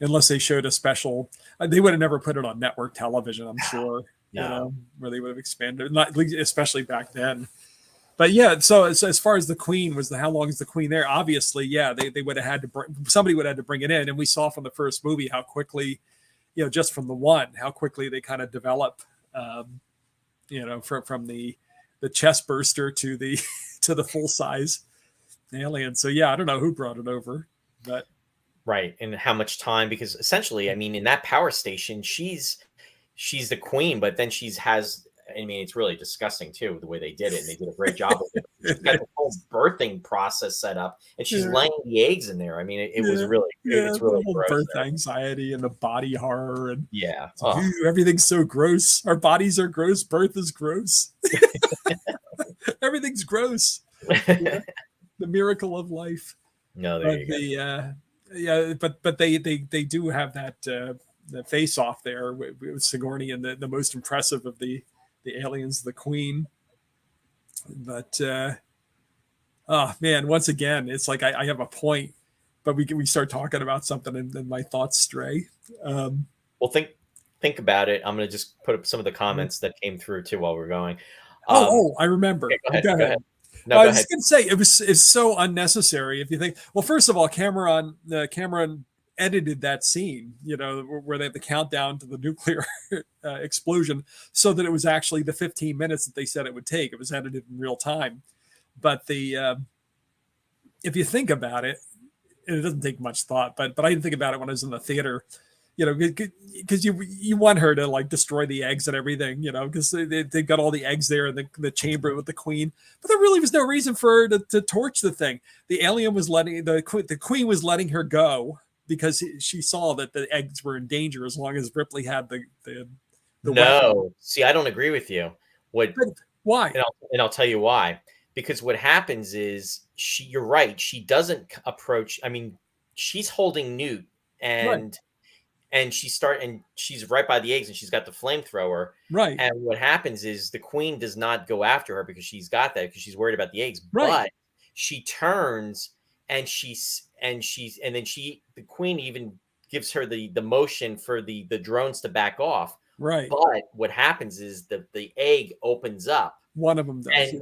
Unless they showed a special, they would have never put it on network television, I'm sure. Where they would have expanded, not especially back then. But so as far as the Queen was, how long is the Queen there? Obviously, they would have had to somebody would have had to bring it in, and we saw from the first movie how quickly, just from the one, how quickly they kind of develop, from the chest burster to the to the full size alien. So yeah, I don't know who brought it over, but Right. And how much time, because essentially, I mean, in that power station, she's the queen, but then I mean, it's really disgusting too, the way they did it. And they did a great job with it. She's got the whole birthing process set up, and she's laying the eggs in there. I mean, it was really, it's really the whole gross birth there. anxiety and the body horror, and Yeah. everything's so gross. Our bodies are gross. Birth is gross. Everything's gross. The miracle of life. No, there you go. Yeah, but they do have that the face off there with Sigourney and the most impressive of the aliens, the Queen. But oh man, once again, it's like I have a point, but we start talking about something and then my thoughts stray. Well, think about it. I'm going to just put up some of the comments that came through too while we're going. I remember. Okay, go ahead. No, I was going to say it's so unnecessary. If you think, well, first of all, Cameron edited that scene, where they have the countdown to the nuclear explosion, so that it was actually the 15 minutes that they said it would take. It was edited in real time. But if you think about it, and it doesn't take much thought, but I didn't think about it when I was in the theater. Because you want her to like destroy the eggs and everything, because they've got all the eggs there in the chamber with the queen. But there really was no reason for her to torch the thing. The alien was the queen was letting her go because she saw that the eggs were in danger as long as Ripley had the no. weapon. See, I don't agree with you. Why? And I'll tell you why. Because what happens is you're right. She doesn't approach. I mean, she's holding Newt and. Right. And she's right by the eggs, and she's got the flamethrower. Right. And what happens is the queen does not go after her because she's got that, because she's worried about the eggs. Right. But she turns and the queen even gives her the motion for the drones to back off. Right. But what happens is the egg opens up. One of them does.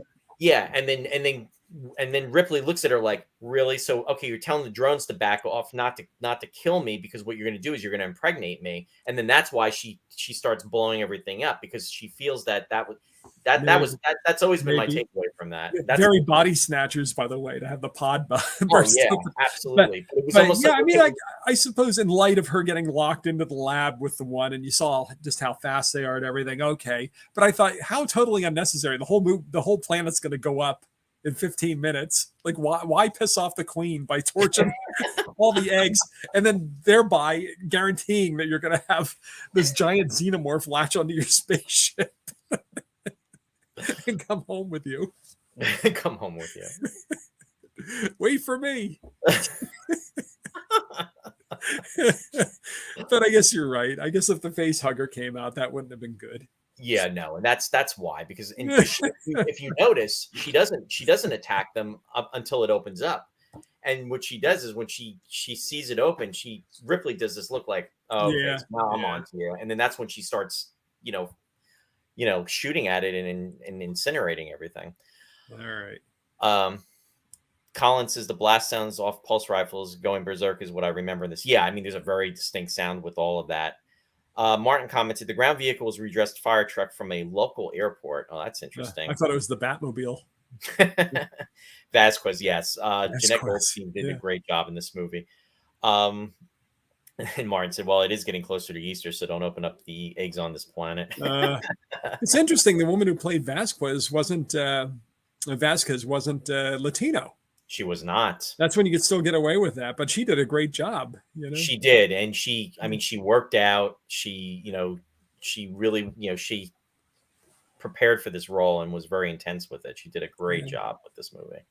And then Ripley looks at her like, really? So, okay, you're telling the drones to back off, not to kill me, because what you're going to do is you're going to impregnate me. And then that's why she starts blowing everything up, because she feels that's always been my takeaway from that. That's very body snatchers, by the way, to have the pod burst. Yeah, absolutely. But it was almost yeah, like, I suppose in light of her getting locked into the lab with the one, and you saw just how fast they are and everything. Okay, but I thought, how totally unnecessary. The whole planet's going to go up in 15 minutes. Like, why piss off the queen by torching all the eggs and then thereby guaranteeing that you're going to have this giant xenomorph latch onto your spaceship and come home with you? Come home with you. Wait for me. But I guess you're right. I guess if the face hugger came out, that wouldn't have been good. Yeah, no, and that's why, because if you notice, she doesn't attack them up until it opens up, and what she does is when she sees it open, Ripley does this look like, oh, okay, so now I'm on to you, and then that's when she starts, shooting at it and incinerating everything. All right. Colin says the blast sounds off pulse rifles going berserk is what I remember in this. Yeah, I mean, there's a very distinct sound with all of that. Martin commented, the ground vehicle was a redressed fire truck from a local airport. Oh, that's interesting. I thought it was the Batmobile. Vasquez, yes. Jeanette Goldstein did a great job in this movie. And Martin said, well, it is getting closer to Easter, so don't open up the eggs on this planet. It's interesting. The woman who played Vasquez wasn't Latino. She was not. That's when you could still get away with that, but she did a great job. She did, and she worked out. She really, she prepared for this role and was very intense with it. She did a great job with this movie.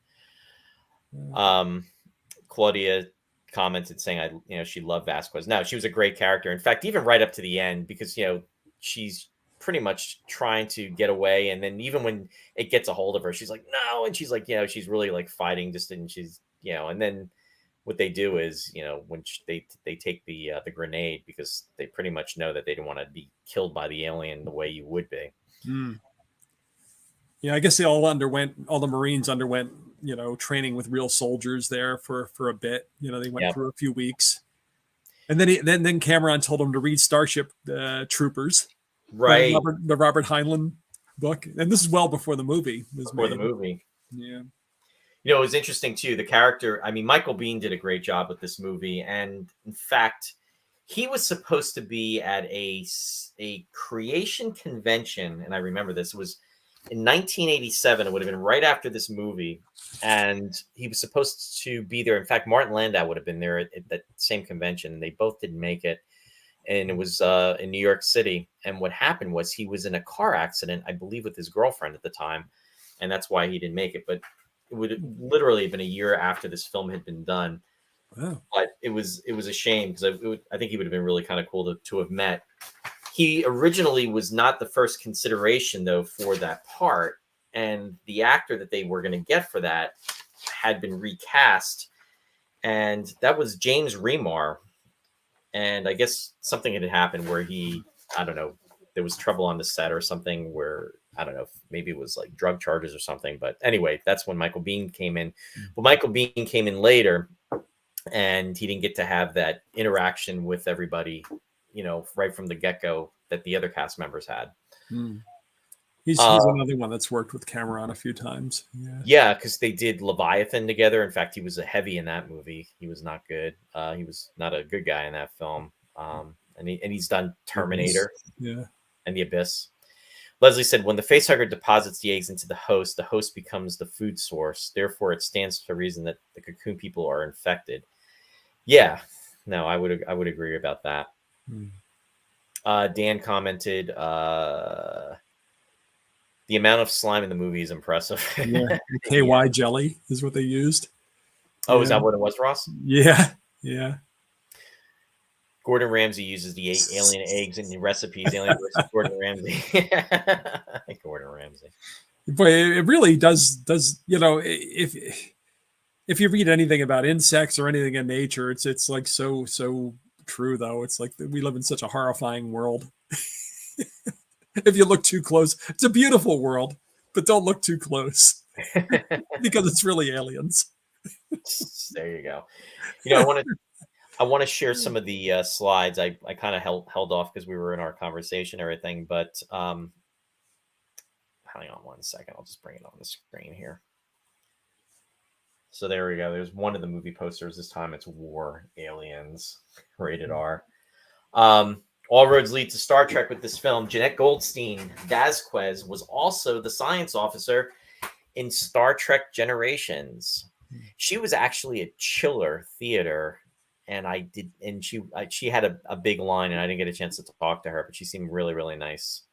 Claudia commented saying, she loved Vasquez. No, she was a great character. In fact, even right up to the end, because she's pretty much trying to get away, and then even when it gets a hold of her, she's like, no, and she's like, she's really like fighting, and she's, and then what they do is, when they take the grenade, because they pretty much know that they don't want to be killed by the alien the way you would be. Yeah, I guess all the Marines underwent training with real soldiers there for a bit. They went through a few weeks, and then Cameron told them to read Starship Troopers. Right, the Robert Heinlein book, and this is well before the movie. The movie, yeah. You know, it was interesting too. The character, I mean, Michael Biehn did a great job with this movie, and in fact, he was supposed to be at a creation convention, and I remember this. It was in 1987. It would have been right after this movie, and he was supposed to be there. In fact, Martin Landau would have been there at that same convention, and they both didn't make it. And it was in New York City. And what happened was he was in a car accident, I believe, with his girlfriend at the time, and that's why he didn't make it. But it would have literally been a year after this film had been done. Wow. But it was a shame because I think he would have been really kind of cool to have met. He originally was not the first consideration, though, for that part. And the actor that they were going to get for that had been recast. And that was James Remar. And I guess something had happened where I don't know, there was trouble on the set or something where, I don't know, maybe it was like drug charges or something. But anyway, that's when Michael Biehn came in. Well, Michael Biehn came in later, and he didn't get to have that interaction with everybody, you know, right from the get-go that the other cast members had. He's another one that's worked with Cameron a few times. Yeah, because they did Leviathan together. In fact, he was a heavy in that movie. He was not good. He was not a good guy in that film. And he's done Terminator. And The Abyss. Leslie said, when the facehugger deposits the eggs into the host becomes the food source. Therefore, it stands to reason that the cocoon people are infected. Yeah, no, I would agree about that. Dan commented, the amount of slime in the movie is impressive. Yeah, KY jelly is what they used. Oh, is that what it was, Ross? Yeah. Gordon Ramsay uses the alien eggs in the recipes. Alien versus Gordon Ramsay. Gordon Ramsay. But it really does, you know, if you read anything about insects or anything in nature, it's like so true, though. It's like we live in such a horrifying world. If you look too close, it's a beautiful world, but don't look too close because it's really aliens. There you go. You know, I want to share some of the slides. I kind of held off because we were in our conversation and everything, but hang on one second. I'll just bring it on the screen here. So there we go. There's one of the movie posters. This time it's War Aliens, rated R. All roads lead to Star Trek with this film. Jeanette Goldstein Vasquez was also the science officer in Star Trek Generations. She was actually a Chiller Theater, and she had a big line, and I didn't get a chance to talk to her, but she seemed really, really nice.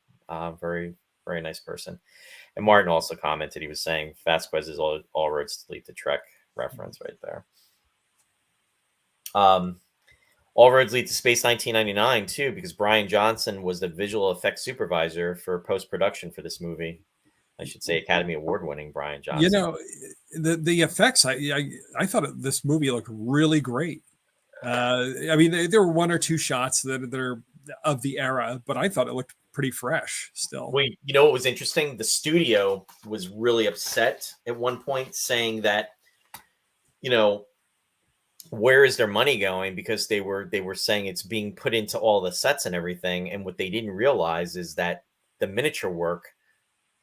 Very, very nice person. And Martin also commented, he was saying Vasquez is all roads lead to Trek reference right there. All roads lead to Space 1999 too, because Brian Johnson was the visual effects supervisor for post-production for this movie. I should say Academy Award-winning Brian Johnson. You know, the effects, I thought this movie looked really great. I mean, there were one or two shots that are of the era, but I thought it looked pretty fresh still. Well, you know what was interesting? The studio was really upset at one point, saying that, you know, where is their money going? Because they were saying it's being put into all the sets and everything. And what they didn't realize is that the miniature work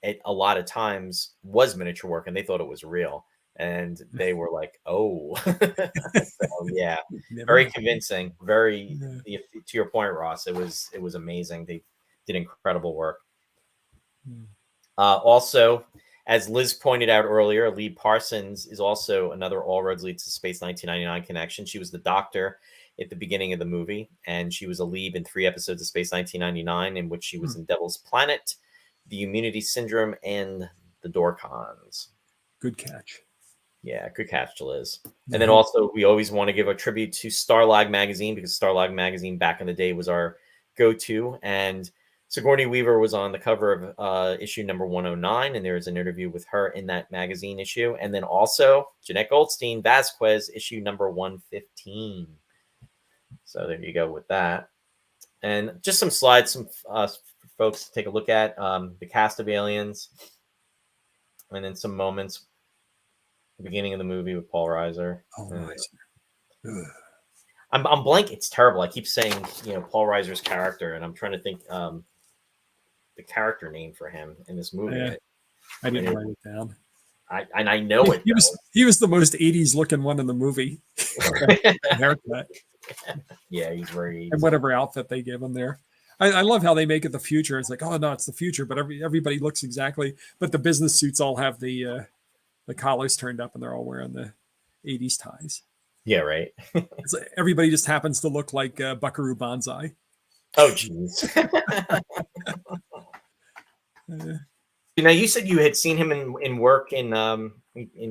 a lot of times was miniature work, and they thought it was real. And they were like, oh, so, yeah, very convincing. Very, to your point, Ross, it was amazing. They did incredible work. Also, as Liz pointed out earlier, Lee Parsons is also another All Roads Lead to Space 1999 connection. She was the doctor at the beginning of the movie, and she was a lead in 3 episodes of Space 1999, in which she was in Devil's Planet, The Immunity Syndrome, and The Dorcons. Good catch. Yeah, good catch, Liz. And then also, we always want to give a tribute to Starlog Magazine, because Starlog Magazine back in the day was our go-to, and Sigourney Weaver was on the cover of issue number 109, and there was an interview with her in that magazine issue. And then also Jeanette Goldstein Vasquez, issue number 115. So there you go with that. And just some slides, some folks to take a look at. The cast of Aliens, and then some moments. The beginning of the movie with Paul Reiser. Oh, nice. I'm blank. It's terrible. I keep saying, you know, Paul Reiser's character, and I'm trying to think the character name for him in this movie. I didn't write it down. I know it. He was the most 80s looking one in the movie. That haircut. Yeah, he's very 80s. And whatever outfit they give him there. I love how they make it the future. It's like, oh no, it's the future, but everybody looks exactly. But the business suits all have the collars turned up, and they're all wearing the 80s ties. Yeah, right. It's like everybody just happens to look like Buckaroo Banzai. Oh, jeez. Now you said you had seen him in work in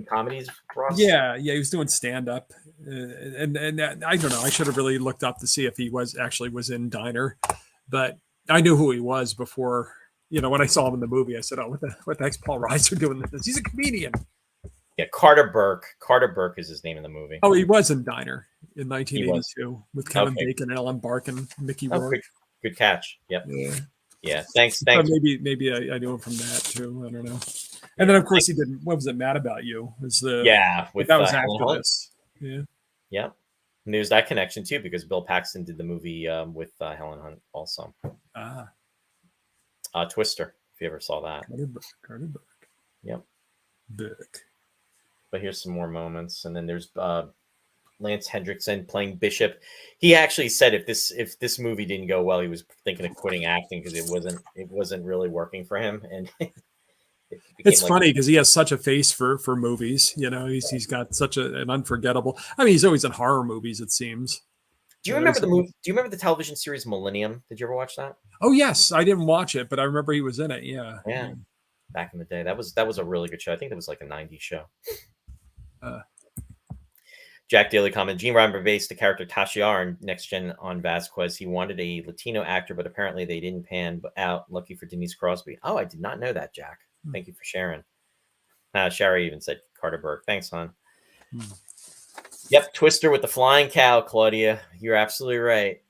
comedies, Ross. Yeah, he was doing stand up, and I don't know. I should have really looked up to see if he was in Diner, but I knew who he was before. When I saw him in the movie, I said, "Oh, what the heck's Paul Reiser doing this? He's a comedian." Yeah, Carter Burke. Carter Burke is his name in the movie. Oh, he was in Diner in 1982 with Kevin Bacon, Ellen Barkin, Mickey Rourke. Good catch. Yep. Yeah. Thanks. Maybe I knew him from that too. I don't know. And then of course he did. What was it? Mad About You? Was the that was after this? Yeah. Yeah. And there's that connection too because Bill Paxton did the movie with Helen Hunt also. Twister. If you ever saw that. Carter Burke. Yep. Burke. But here's some more moments, and then there's Lance Hendrickson playing Bishop. He actually said if this movie didn't go well, he was thinking of quitting acting because it wasn't really working for him. And it's funny because he has such a face for movies. He's got such an unforgettable. I mean, he's always in horror movies. It seems. Do you remember the movie? Do you remember the television series Millennium? Did you ever watch that? Oh yes, I didn't watch it, but I remember he was in it. Yeah. Back in the day, that was a really good show. I think it was like a '90s show. Jack Daly comment: Gene Roddenberry based the character Tashiar in Next Gen on Vasquez. He wanted a Latino actor, but apparently they didn't pan out. Lucky for Denise Crosby. Oh, I did not know that, Jack. Thank you for sharing. Sherry even said Carter Burke. Thanks, hon. Yep, Twister with the flying cow, Claudia. You're absolutely right.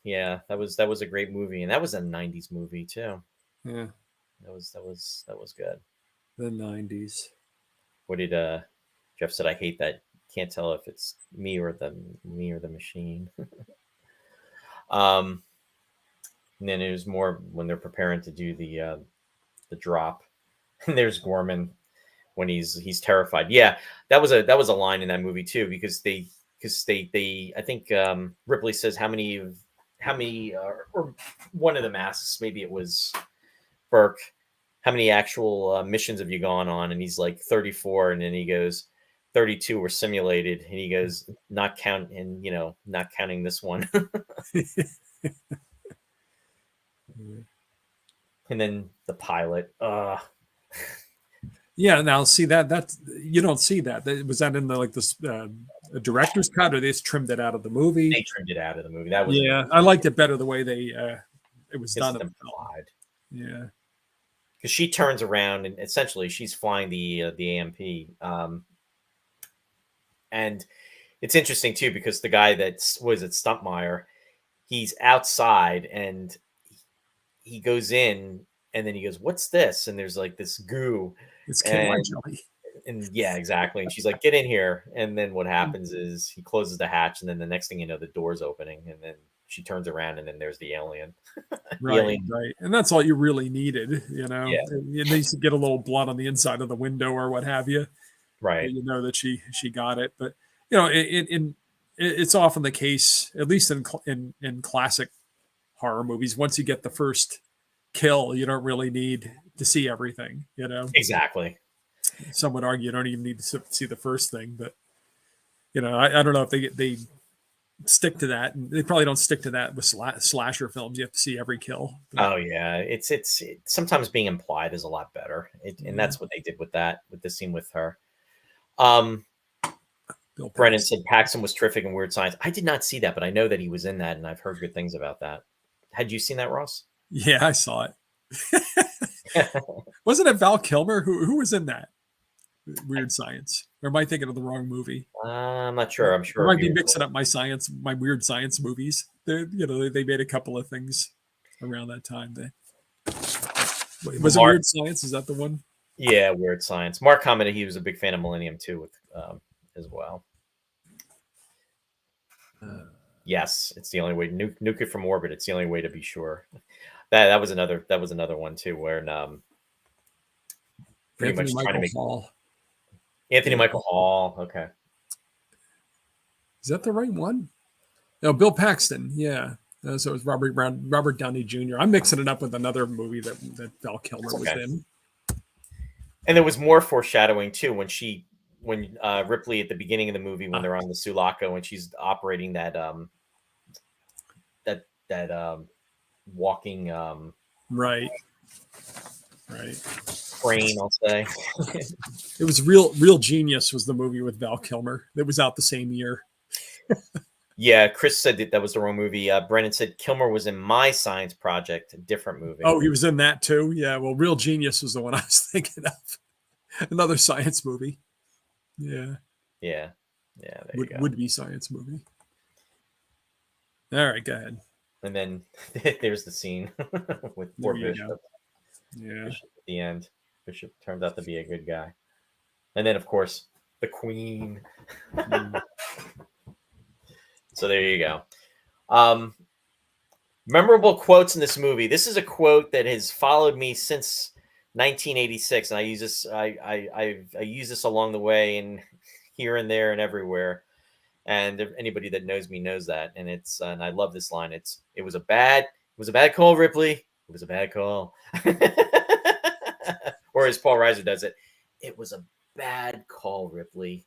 Yeah, that was a great movie, and that was a '90s movie too. Yeah, that was good. The '90s. What did Jeff said? I hate that. Can't tell if it's me or the machine. And then it was more when they're preparing to do the drop. And there's Gorman when he's terrified. Yeah, that was a line in that movie too because they I think Ripley says how many or one of the masks, maybe it was Burke, how many actual missions have you gone on? And he's like 34, and then he goes 32 were simulated, and he goes not counting this one. And then the pilot. Yeah, now see that you don't see that. Was that in the director's cut, or they just trimmed it out of the movie? They trimmed it out of the movie. That was I liked it better the way they it was done. Yeah, because she turns around and essentially she's flying the AMP, and it's interesting too because the guy Stumpmeyer, he's outside and he goes in and then he goes, "What's this?" And there's like this goo. It's KY jelly. And yeah, exactly. And she's like, "Get in here." And then what happens is he closes the hatch, and then the next thing you know, the door's opening, and then she turns around, and then there's the alien. Right. And that's all you really needed, Yeah. You need to get a little blood on the inside of the window or what have you. Right. You know that she got it, but it's often the case, at least in classic horror movies. Once you get the first kill, you don't really need to see everything. Exactly. Some would argue you don't even need to see the first thing, but I don't know if they stick to that. And they probably don't stick to that with slasher films. You have to see every kill. Oh yeah, it's sometimes being implied is a lot better, and that's what they did with the scene with her. Brennan said Paxton was terrific in Weird Science. I did not see that, but I know that he was in that, and I've heard good things about that. Had you seen that, Ross? Yeah, I saw it. Wasn't it Val Kilmer who was in that Weird Science? Or am I thinking of the wrong movie? I'm not sure. I'm sure I might be mixing up my Weird Science movies. They made a couple of things around that time. Was it Weird Science? Is that the one? Yeah, Weird Science. Mark commented he was a big fan of Millennium too, with as well. Yes, it's the only way. Nuke it from orbit. It's the only way to be sure. That was another one too, where pretty Anthony much trying to Michael make Hall. Anthony Michael Hall. Okay. Is that the right one? No, Bill Paxton. Yeah. So it was Robert Downey Jr. I'm mixing it up with another movie that Val Kilmer was in. And there was more foreshadowing too when Ripley at the beginning of the movie, when they're on the Sulaco and she's operating that walking right crane, I'll say. It was Real Genius was the movie with Val Kilmer that was out the same year. Yeah, Chris said that was the wrong movie. Brennan said Kilmer was in My Science Project, a different movie. Oh, he was in that too? Yeah, well, Real Genius was the one I was thinking of. Another science movie. Yeah. Would be science movie. All right, go ahead. And then there's the scene with poor Bishop. Yeah. Bishop at the end. Bishop turned out to be a good guy. And then, of course, the Queen. So there you go. Memorable quotes in this movie. This is a quote that has followed me since 1986, and I use this. I use this along the way, and here and there and everywhere. And anybody that knows me knows that. And and I love this line. It was a bad call, Ripley. It was a bad call. Or as Paul Reiser does it, it was a bad call, Ripley.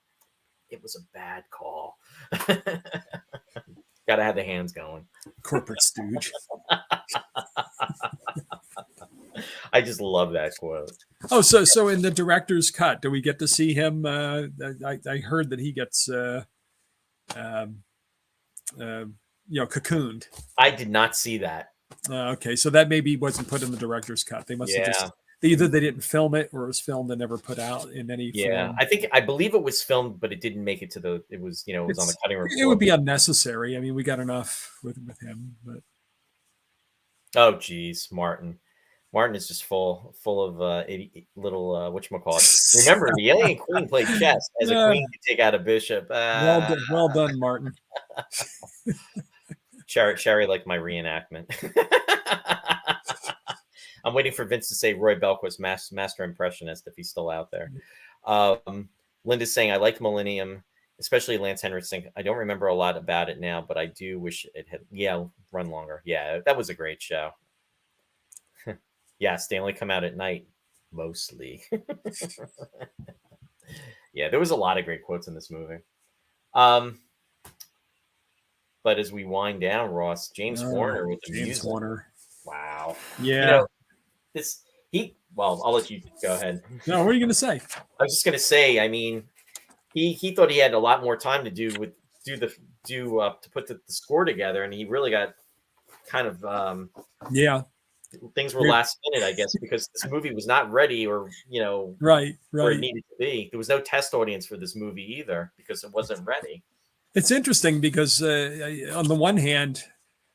It was a bad call. Got to have the hands going. Corporate stooge. I just love that quote. Oh, so in the director's cut, do we get to see him? I heard that he gets, cocooned. I did not see that. Okay, so that maybe wasn't put in the director's cut. They must have just either they didn't film it or it was filmed and never put out in any form. I believe it was filmed, but it didn't make it to it was on the cutting room floor. It would be unnecessary. I mean, we got enough with him, but oh geez, Martin is just full of little whatchamacallit. Remember, the alien queen played chess. As a queen could take out a bishop. Well done, Martin. Sherry liked my reenactment. I'm waiting for Vince to say Roy Belquist, master impressionist, if he's still out there. Linda's saying, I liked Millennium, especially Lance Henriksen. I don't remember a lot about it now, but I do wish it had, run longer. Yeah, that was a great show. Yes, they only come out at night, mostly. Yeah, there was a lot of great quotes in this movie. But as we wind down, Ross, James Horner with the music. Horner. Wow. Yeah. I'll let you go ahead. No, what are you going to say? I was just going to say, I mean, he thought he had a lot more time to to put the score together, and he really got kind of things were last minute, I guess, because this movie was not ready, or right where it needed to be. There was no test audience for this movie either because it wasn't ready. It's interesting because on the one hand,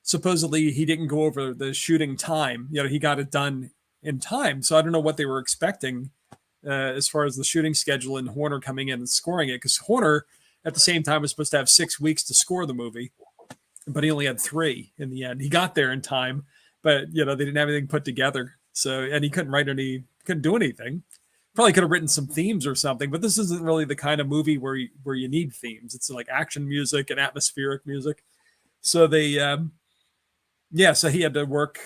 supposedly he didn't go over the shooting time. He got it done in time. So I don't know what they were expecting as far as the shooting schedule and Horner coming in and scoring it, because Horner at the same time was supposed to have 6 weeks to score the movie, but he only had 3 in the end. He got there in time, but they didn't have anything put together. So, and he couldn't do anything. Probably could have written some themes or something, but this isn't really the kind of movie where you need themes. It's like action music and atmospheric music. So they, so he had to work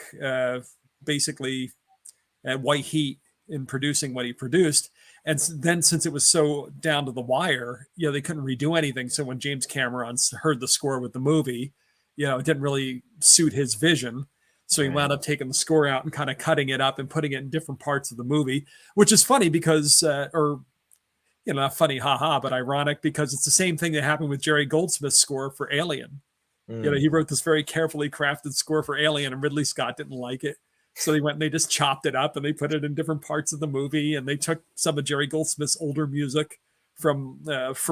basically at white heat in producing what he produced. And then since it was so down to the wire, they couldn't redo anything. So when James Cameron heard the score with the movie, it didn't really suit his vision. So he wound up taking the score out and kind of cutting it up and putting it in different parts of the movie, which is funny because, not funny, haha, but ironic, because it's the same thing that happened with Jerry Goldsmith's score for Alien. He wrote this very carefully crafted score for Alien, and Ridley Scott didn't like it. So they went and they just chopped it up and they put it in different parts of the movie. And they took some of Jerry Goldsmith's older music from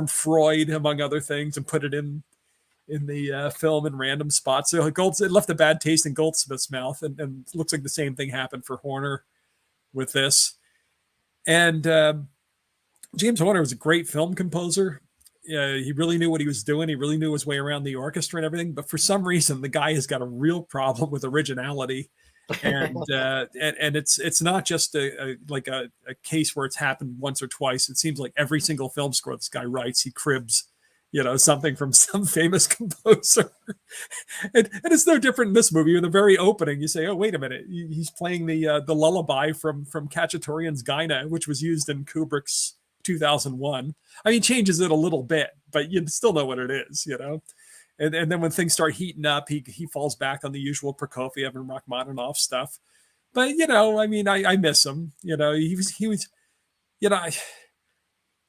Freud, among other things, and put it in the film in random spots. So it left a bad taste in Goldsmith's mouth, and it looks like the same thing happened for Horner with this. And James Horner was a great film composer. He really knew what he was doing. He really knew his way around the orchestra and everything. But for some reason, the guy has got a real problem with originality. And it's not just a case where it's happened once or twice. It seems like every single film score this guy writes, he cribs, something from some famous composer. And it's no different in this movie. In the very opening, you say, "Oh, wait a minute, he's playing the lullaby from Khachaturian's Gaina, which was used in Kubrick's 2001." I mean, he changes it a little bit, but you still know what it is, And then when things start heating up, he falls back on the usual Prokofiev and Rachmaninoff stuff. But I mean, I miss him. He was.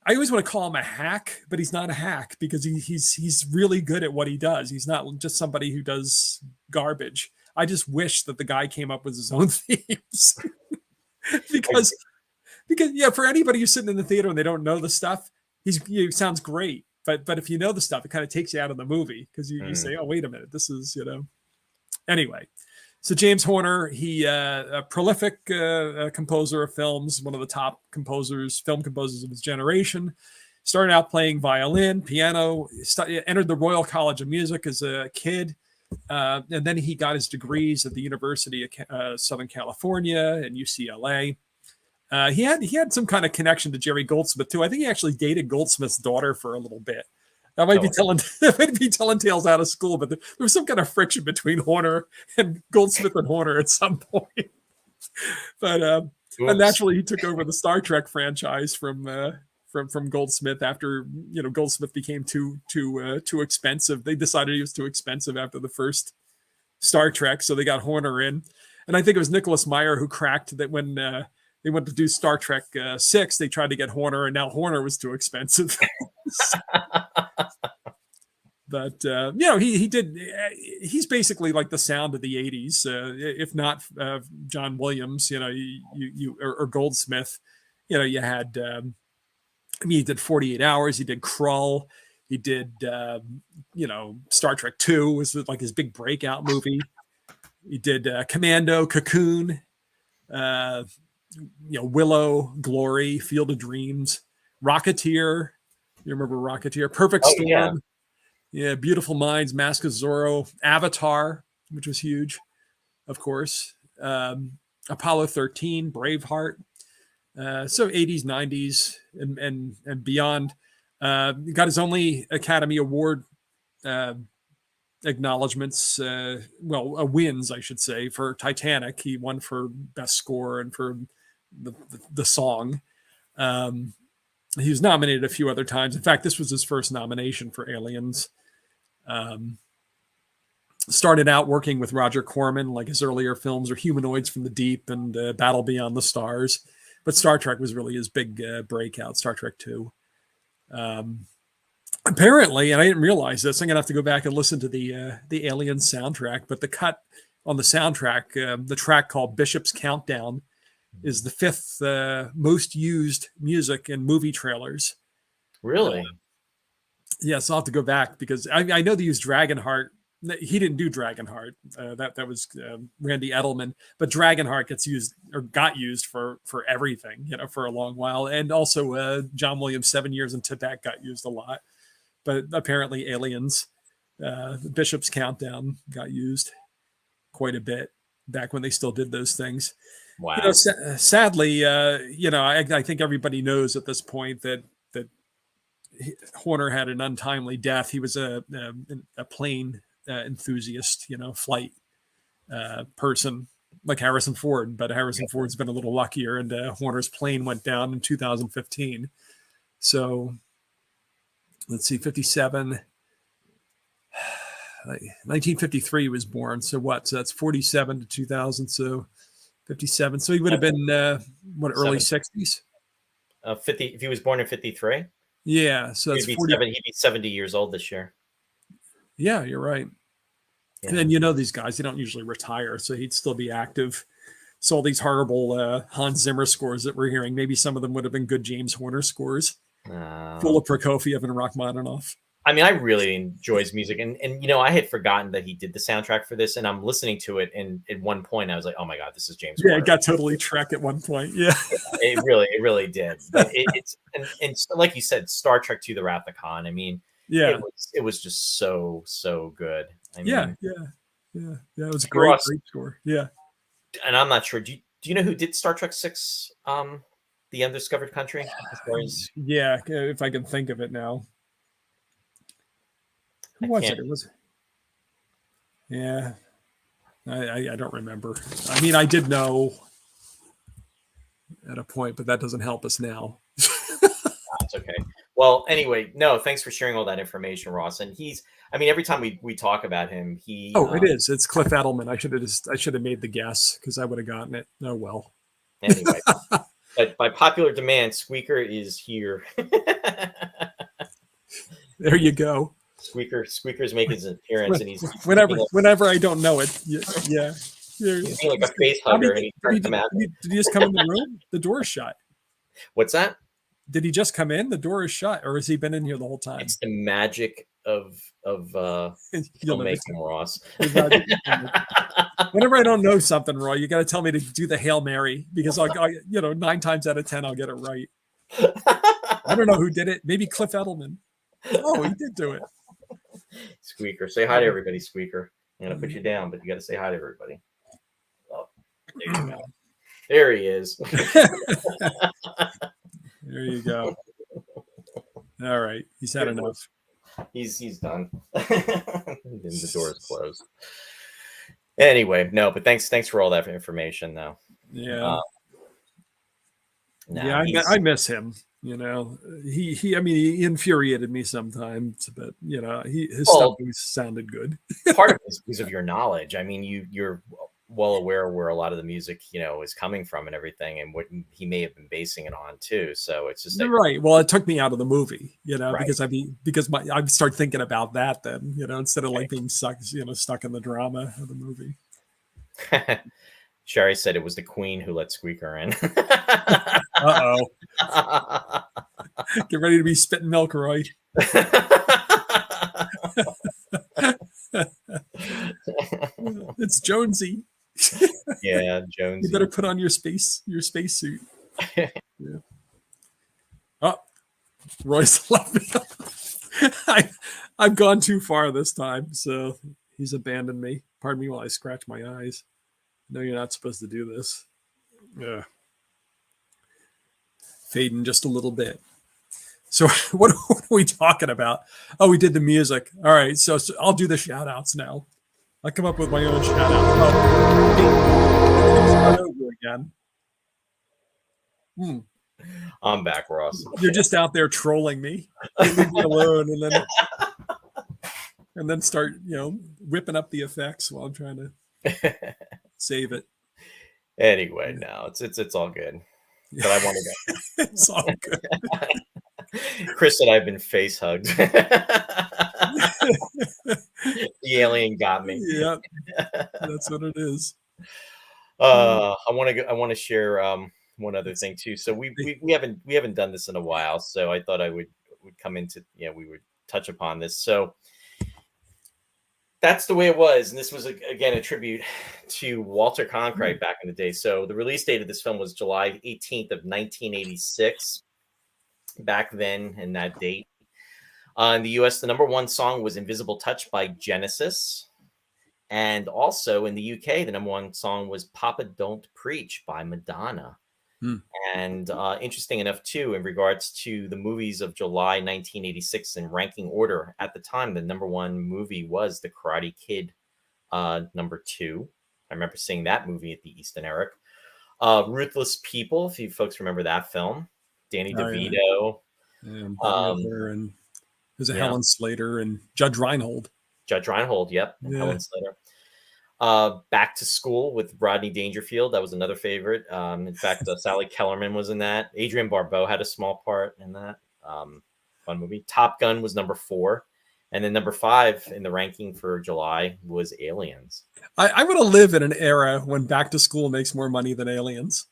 I always want to call him a hack, but he's not a hack because he's really good at what he does. He's not just somebody who does garbage. I just wish that the guy came up with his own themes because for anybody who's sitting in the theater and they don't know the stuff, he sounds great. But if you know the stuff, it kind of takes you out of the movie because you say, "Oh, wait a minute, this is." Anyway, so James Horner, he a prolific composer of films, one of the top film composers of his generation. Started out playing violin, piano, entered the Royal College of Music as a kid, and then he got his degrees at the University of Southern California and UCLA. He had some kind of connection to Jerry Goldsmith too. I think he actually dated Goldsmith's daughter for a little bit. That might be telling tales out of school, but there was some kind of friction between Horner and Goldsmith and Horner at some point. But naturally, he took over the Star Trek franchise from Goldsmith after Goldsmith became too expensive. They decided he was too expensive after the first Star Trek, so they got Horner in. And I think it was Nicholas Meyer who cracked that when they went to do Star Trek 6, they tried to get Horner, and now Horner was too expensive. But he did. He's basically like the sound of the '80s, if not John Williams. Or Goldsmith. You had. He did 48 Hours. He did Krull. He did. Star Trek 2 was like his big breakout movie. He did Commando, Cocoon. Willow, Glory, Field of Dreams, Rocketeer. You remember Rocketeer? Perfect Storm. Yeah, Beautiful Minds, Mask of Zorro, Avatar, which was huge, of course. Apollo 13, Braveheart. So 80s, 90s, and beyond. Got his only Academy Award acknowledgments, wins, I should say, for Titanic. He won for Best Score and for the song. He was nominated a few other times. In fact, this was his first nomination for Aliens. Started out working with Roger Corman, like his earlier films are Humanoids from the Deep and Battle Beyond the Stars. But Star Trek was really his big breakout, Star Trek 2. Apparently, and I didn't realize this, I'm going to have to go back and listen to the Alien soundtrack, but the cut on the soundtrack, the track called Bishop's Countdown, is the 5th most used music in movie trailers. Really? Yes, I'll have to go back because I know they used Dragonheart. He didn't do Dragonheart. That was Randy Edelman, but Dragonheart got used for everything, for a long while. And also John Williams' 7 Years in Tibet got used a lot. But apparently Aliens, Bishop's Countdown got used quite a bit back when they still did those things. Wow. Sadly, I think everybody knows at this point that Horner had an untimely death. He was a plane enthusiast, flight person like Harrison Ford, but Harrison Ford's been a little luckier, and Horner's plane went down in 2015. So let's see, 57. 1953 was born. So what? So that's 47 to 2000. So 57. So he would have been early 60s. 50. If he was born in 53. Yeah. So that's 40. He'd be 70 years old this year. Yeah, you're right. Yeah. And then these guys, they don't usually retire, so he'd still be active. So all these horrible Hans Zimmer scores that we're hearing, maybe some of them would have been good James Horner scores, full of Prokofiev and Rachmaninoff. I mean, I really enjoy his music, and I had forgotten that he did the soundtrack for this, and I'm listening to it, and at one point I was like, oh my god, this is James Horner. It got totally Trek at one point. Yeah, it really did. But it's and like you said, Star Trek II: The Wrath of Khan. I mean, yeah, it was just so good. I mean, yeah, it was a great score. Yeah. and I'm not sure. Do you know who did Star Trek Six? The Undiscovered Country. As far as Yeah, if I can think of it now. Who I was can't. it? It was. Yeah, I don't remember. I mean, I did know at a point, but that doesn't help us now. That's okay. Well, anyway, no, thanks for sharing all that information, Ross. And I mean, every time we talk about him, Oh, it is. It's Cliff Edelman. I should have made the guess because I would have gotten it. Oh well. Anyway, but by popular demand, Squeaker is here. There you go. Squeaker's making his appearance, and he's whenever I don't know it. Yeah. He's being like a face hugger, and did he just come in the room? The door is shut. What's that? Did he just come in? The door is shut, or has he been in here the whole time? It's the magic of filmmaking, Ross. Whenever I don't know something, Roy, you got to tell me to do the Hail Mary because I'll 9 times out of 10 I'll get it right. I don't know who did it. Maybe Cliff Edelman. Oh, he did do it. Squeaker, say hi to everybody. Squeaker, I'm gonna put you down, but you got to say hi to everybody. Oh, there you go. There he is. There you go. All right, he's had enough. He's done. The door is closed. Anyway, no, but thanks for all that information, though. Yeah. I miss him. He he infuriated me sometimes, but his stuff always sounded good. Part of it is because of your knowledge. I mean, you're well aware where a lot of the music, is coming from and everything, and what he may have been basing it on too. So it's just right. Well, it took me out of the movie, right. because I start thinking about that then, instead of like being stuck in the drama of the movie. Sherry said it was the Queen who let Squeaker in. Uh-oh. Get ready to be spitting milk, Roy. It's Jonesy. Yeah, Jonesy. You better put on your space suit. Yeah. Oh, Roy's left me. I've gone too far this time, so he's abandoned me. Pardon me while I scratch my eyes. No, you're not supposed to do this. Yeah. Fading just a little bit. So what are we talking about? Oh, we did the music. All right, so I'll do the shout outs now. I'll come up with my own shout out. Start over again. I'm back, Ross. You're just out there trolling me. You leave me alone and then start, whipping up the effects while I'm trying to save it. Anyway, no, it's all good. But I want to go. It's all good. Chris said I've been face hugged. The alien got me. Yep, that's what it is. I want to share one other thing too. So we haven't done this in a while, so I thought I would come into we would touch upon this. So that's the way it was, and this was again a tribute to Walter Cronkite back in the day. So the release date of this film was July 18th of 1986. Back then, and that date, in the U.S., the #1 song was "Invisible Touch" by Genesis, and also in the U.K., the #1 song was "Papa Don't Preach" by Madonna. And interesting enough, too, in regards to the movies of July 1986 in ranking order, at the time, the #1 movie was The Karate Kid, #2. I remember seeing that movie at the Easton Eric. Ruthless People, if you folks remember that film. Danny DeVito. And there's Helen Slater and Judge Reinhold. Yep. Yeah. Helen Slater. Back to School with Rodney Dangerfield. That was another favorite. In fact, Sally Kellerman was in that. Adrienne Barbeau had a small part in that. Fun movie. Top Gun was #4. And then #5 in the ranking for July was Aliens. I want to live in an era when Back to School makes more money than Aliens.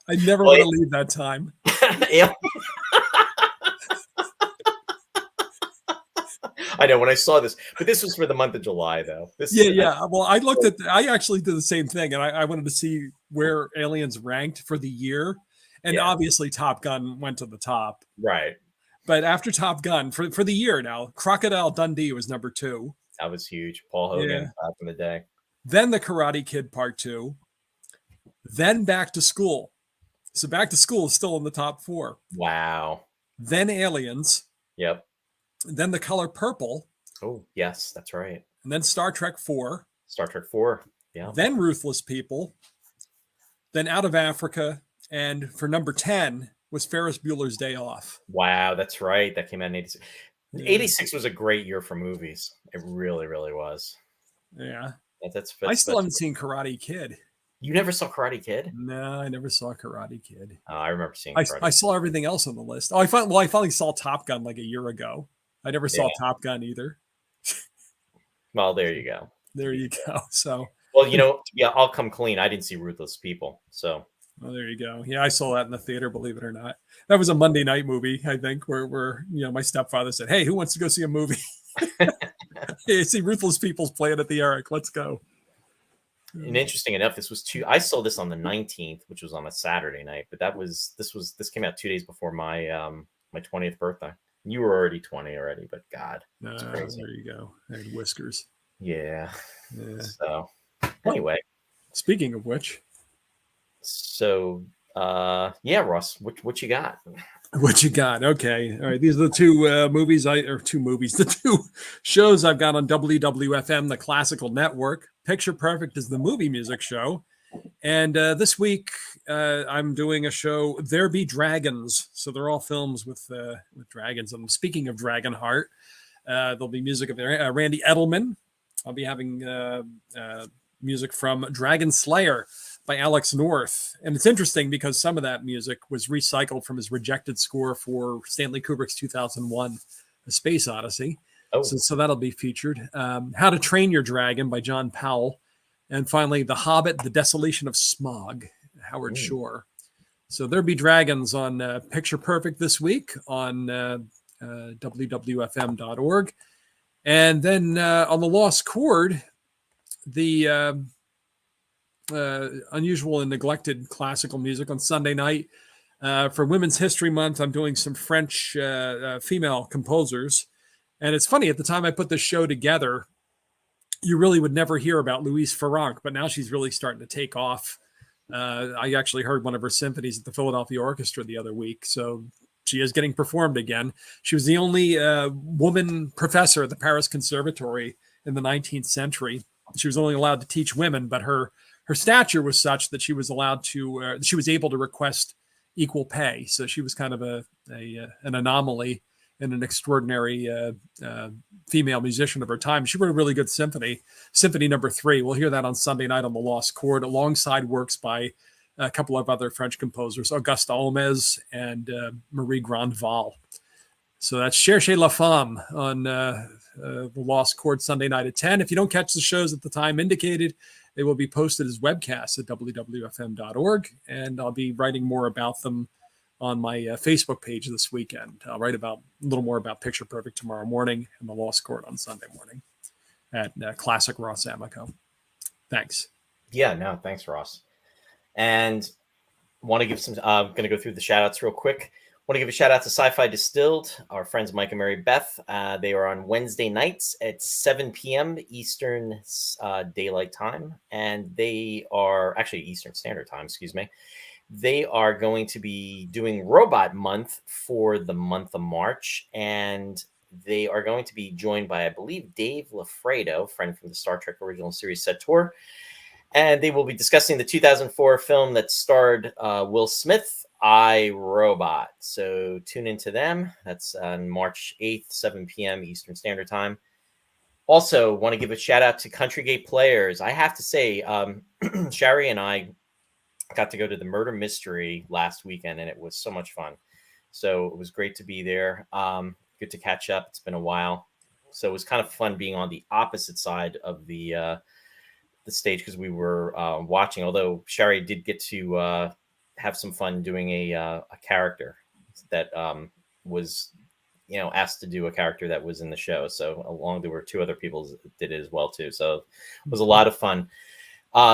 I never want to leave that time. I know when I saw this, but this was for the month of July, though. Well, I actually did the same thing, and I wanted to see where Aliens ranked for the year, and obviously Top Gun went to the top, right? But after Top Gun for the year now, Crocodile Dundee was #2. That was huge. Paul Hogan back in the day. then The Karate Kid Part 2, then Back to School. So Back to School is still in the top 4. Wow. Then Aliens. Yep. Then The Color Purple. Oh, yes, that's right. And then Star Trek 4. Star Trek 4. Yeah. Then Ruthless People. Then Out of Africa. And for number 10 was Ferris Bueller's Day Off. Wow, that's right. That came out in 86. 86 was a great year for movies. It really, really was. Yeah. That's I still haven't seen Karate Kid. You never saw Karate Kid? No, I never saw Karate Kid. I remember seeing Karate I saw everything else on the list. I finally saw Top Gun like a year ago. I never saw Top Gun either. Well, there you go. There you go. So, well, you know, yeah, I'll come clean. I didn't see Ruthless People. So, well, there you go. Yeah, I saw that in the theater, believe it or not. That was a Monday night movie, I think, where you know, my stepfather said, "Hey, who wants to go see a movie?" Hey, see Ruthless People's playing at the Eric. Let's go. And interesting enough, I saw this on the 19th, which was on a Saturday night, but this came out 2 days before my my 20th birthday. You were already 20 already, but God, it's crazy. There you go. I had whiskers. Yeah. So anyway, speaking of which, so yeah, Ross, what you got? What you got? Okay. All right. These are the two the two shows I've got on WWFM, the Classical Network. Picture Perfect is the movie music show. And this week I'm doing a show, There Be Dragons. So they're all films with dragons. And speaking of Dragonheart, there'll be music of Randy Edelman. I'll be having music from Dragon Slayer by Alex North. And it's interesting because some of that music was recycled from his rejected score for Stanley Kubrick's 2001 A Space Odyssey. Oh. So that'll be featured. How to Train Your Dragon by John Powell. And finally, The Hobbit, The Desolation of Smog, Howard Shore. So There Be Dragons on Picture Perfect this week on WWFM.org. And then on The Lost Chord, the unusual and neglected classical music on Sunday night. For Women's History Month, I'm doing some French female composers. And it's funny, at the time I put this show together, you really would never hear about Louise Farrenc, but now she's really starting to take off. I actually heard one of her symphonies at the Philadelphia Orchestra the other week. So she is getting performed again. She was the only woman professor at the Paris Conservatory in the 19th century. She was only allowed to teach women, but her stature was such that she was allowed to, she was able to request equal pay. So she was kind of an anomaly and an extraordinary female musician of her time. She wrote a really good symphony number 3. We'll hear that on Sunday night on The Lost Chord, alongside works by a couple of other French composers, Auguste Holmes and Marie Grandval. So that's Cherchez la Femme on The Lost Chord Sunday night at 10. If you don't catch the shows at the time indicated, they will be posted as webcasts at WWFM.org, and I'll be writing more about them on my Facebook page this weekend. I'll write a little more about Picture Perfect tomorrow morning and The Lost Chord on Sunday morning at Classic Ross Amico. Thanks. Yeah, no, thanks, Ross. And want to give some, I'm going to go through the shout outs real quick. Want to give a shout out to Sci-Fi Distilled, our friends Mike and Mary Beth. They are on Wednesday nights at 7 p.m. Eastern Daylight Time. And they are actually Eastern Standard Time, excuse me. They are going to be doing Robot Month for the month of March. And they are going to be joined by, I believe, Dave Lafredo, friend from the Star Trek Original Series set tour. And they will be discussing the 2004 film that starred Will Smith, I, Robot. So tune into them. That's on March 8th, 7 p.m. Eastern Standard Time. Also, want to give a shout out to Country Gate Players. I have to say, Shari and I got to go to the Murder Mystery last weekend, and it was so much fun. So it was great to be there. Good to catch up. It's been a while. So it was kind of fun being on the opposite side of the stage, because we were watching, although Shari did get to have some fun doing a character that was, asked to do a character that was in the show. So there were 2 other people that did it as well too. So it was a lot of fun.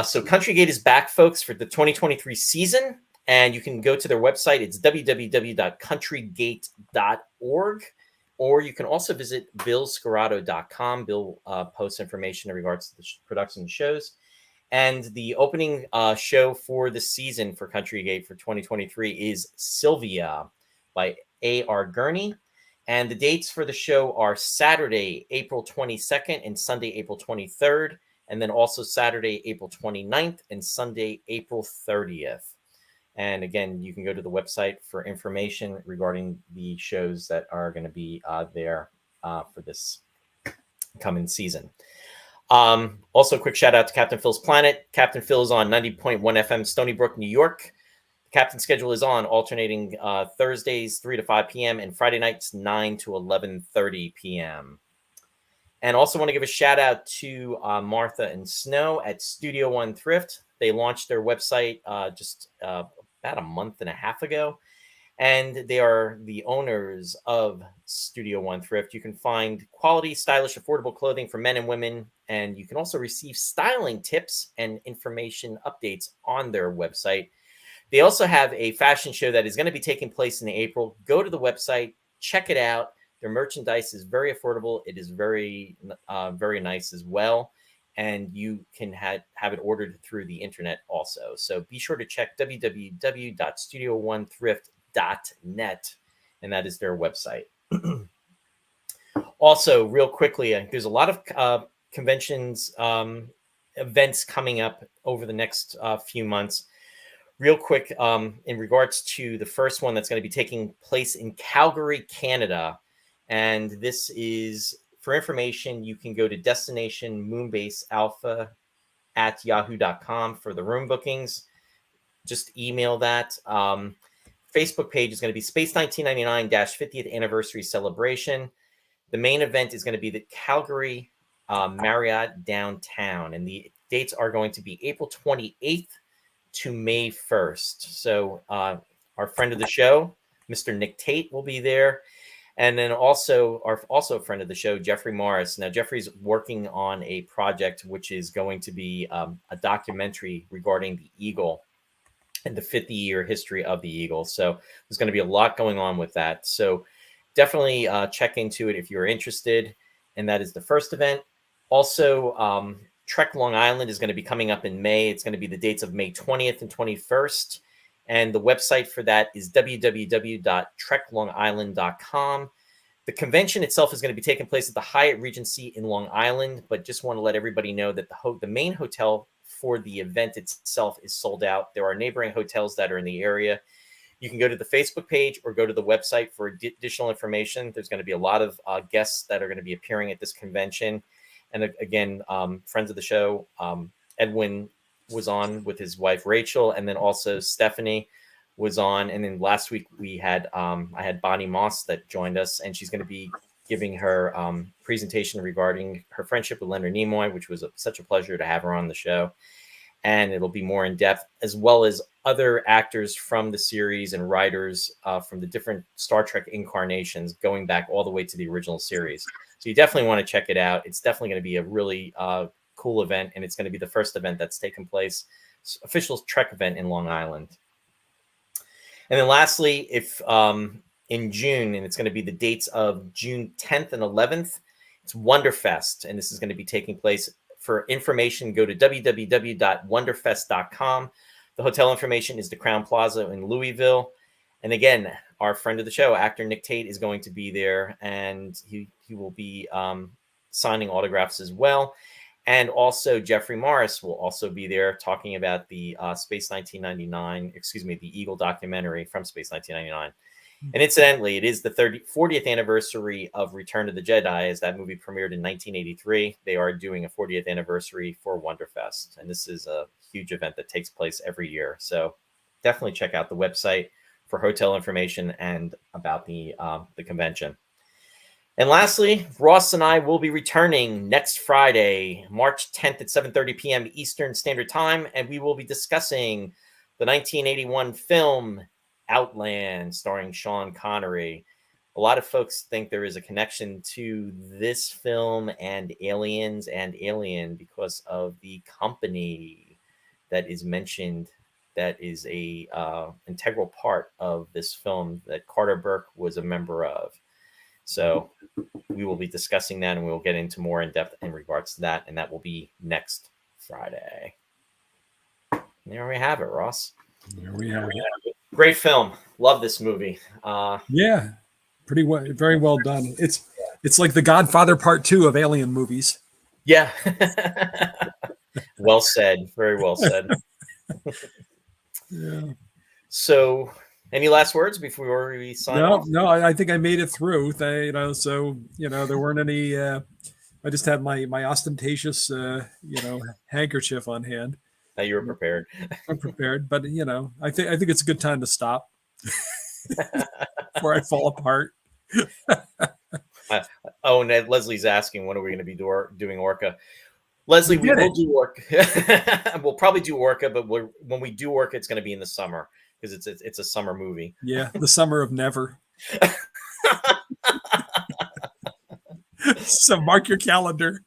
So Country Gate is back, folks, for the 2023 season, and you can go to their website. It's www.countrygate.org, or you can also visit billscarrato.com. Bill posts information in regards to the production shows. And the opening show for the season for Country Gate for 2023 is Sylvia by A.R. Gurney. And the dates for the show are Saturday, April 22nd and Sunday, April 23rd. And then also Saturday, April 29th and Sunday, April 30th. And again, you can go to the website for information regarding the shows that are going to be there for this coming season. Also, a quick shout out to Captain Phil's Planet. Captain Phil is on 90.1 FM, Stony Brook, New York. The Captain schedule is on alternating Thursdays 3 to 5 p.m. and Friday nights 9 to 11:30 p.m. And also want to give a shout out to Martha and Snow at Studio One Thrift. They launched their website just about a month and a half ago. And they are the owners of Studio One Thrift. You can find quality, stylish, affordable clothing for men and women. And you can also receive styling tips and information updates on their website. They also have a fashion show that is going to be taking place in April. Go to the website, check it out. Their merchandise is very affordable. It is very, very nice as well. And you can have it ordered through the internet also. So be sure to check www.studio1thrift.net, and that is their website. Also, real quickly, there's a lot of conventions, events coming up over the next few months. Real quick, in regards to the first one that's going to be taking place in Calgary, Canada. And this is, for information, you can go to Destination Moonbase Alpha at yahoo.com for the room bookings. Just email that. Facebook page is going to be Space 1999-50th Anniversary Celebration. The main event is going to be the Calgary Marriott Downtown. And the dates are going to be April 28th to May 1st. So our friend of the show, Mr. Nick Tate, will be there. And then also a friend of the show, Jeffrey Morris. Now, Jeffrey's working on a project which is going to be a documentary regarding the Eagle and the 50-year history of the Eagle. So there's going to be a lot going on with that. So definitely check into it if you're interested. And that is the first event. Also, Trek Long Island is going to be coming up in May. It's going to be the dates of May 20th and 21st. And the website for that is www.treklongisland.com. The convention itself is going to be taking place at the Hyatt Regency in Long Island, but just want to let everybody know that the main hotel for the event itself is sold out. There are neighboring hotels that are in the area. You can go to the Facebook page or go to the website for additional information. There's going to be a lot of guests that are going to be appearing at this convention. And again, friends of the show, Edwin was on with his wife Rachel, and then also Stephanie was on. And then last week we had I had Bonnie Moss that joined us, and she's going to be giving her presentation regarding her friendship with Leonard Nimoy, which was such a pleasure to have her on the show. And it'll be more in depth, as well as other actors from the series and writers from the different Star Trek incarnations, going back all the way to the original series. So you definitely want to check it out. It's definitely going to be a really cool event, and it's going to be the first event that's taken place, official Trek event in Long Island. And then lastly, if in June, and it's going to be the dates of June 10th and 11th, it's Wonderfest, and this is going to be taking place. For information, go to www.wonderfest.com. The hotel information is the Crown Plaza in Louisville. And again, our friend of the show, actor Nick Tate, is going to be there, and he will be signing autographs as well. And also Jeffrey Morris will also be there talking about the Space 1999, the Eagle documentary from Space 1999. And incidentally, it is the 40th anniversary of Return of the Jedi, as that movie premiered in 1983. They are doing a 40th anniversary for Wonderfest. And this is a huge event that takes place every year. So definitely check out the website for hotel information and about the convention. And lastly, Ross and I will be returning next Friday, March 10th at 7:30 p.m. Eastern Standard Time, and we will be discussing the 1981 film Outland, starring Sean Connery. A lot of folks think there is a connection to this film and Aliens and Alien because of the company that is mentioned that is a integral part of this film that Carter Burke was a member of. So we will be discussing that, and we will get into more in depth in regards to that, and that will be next Friday. There we have it, Ross. There we have it. Great film. Love this movie. Yeah, pretty well, very well done. It's like The Godfather Part 2 of alien movies. Yeah. Well said. Very well said. Yeah. So, any last words before we sign off? No, I think I made it through. So there weren't any. I just had my ostentatious, handkerchief on hand. Now you were prepared. I'm prepared, but I think it's a good time to stop before I fall apart. And Leslie's asking, when are we going to be doing Orca? Leslie, we will do Orca. We'll probably do Orca, but when we do Orca, it's going to be in the summer because it's a summer movie. Yeah, the summer of never. So mark your calendar.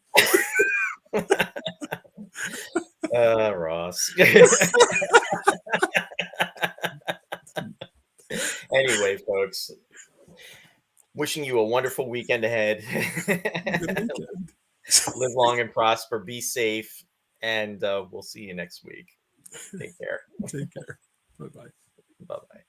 Ross. Anyway, folks, wishing you a wonderful weekend ahead. Good weekend. Live long and prosper. Be safe. And we'll see you next week. Take care. Take care. Bye-bye. Bye-bye.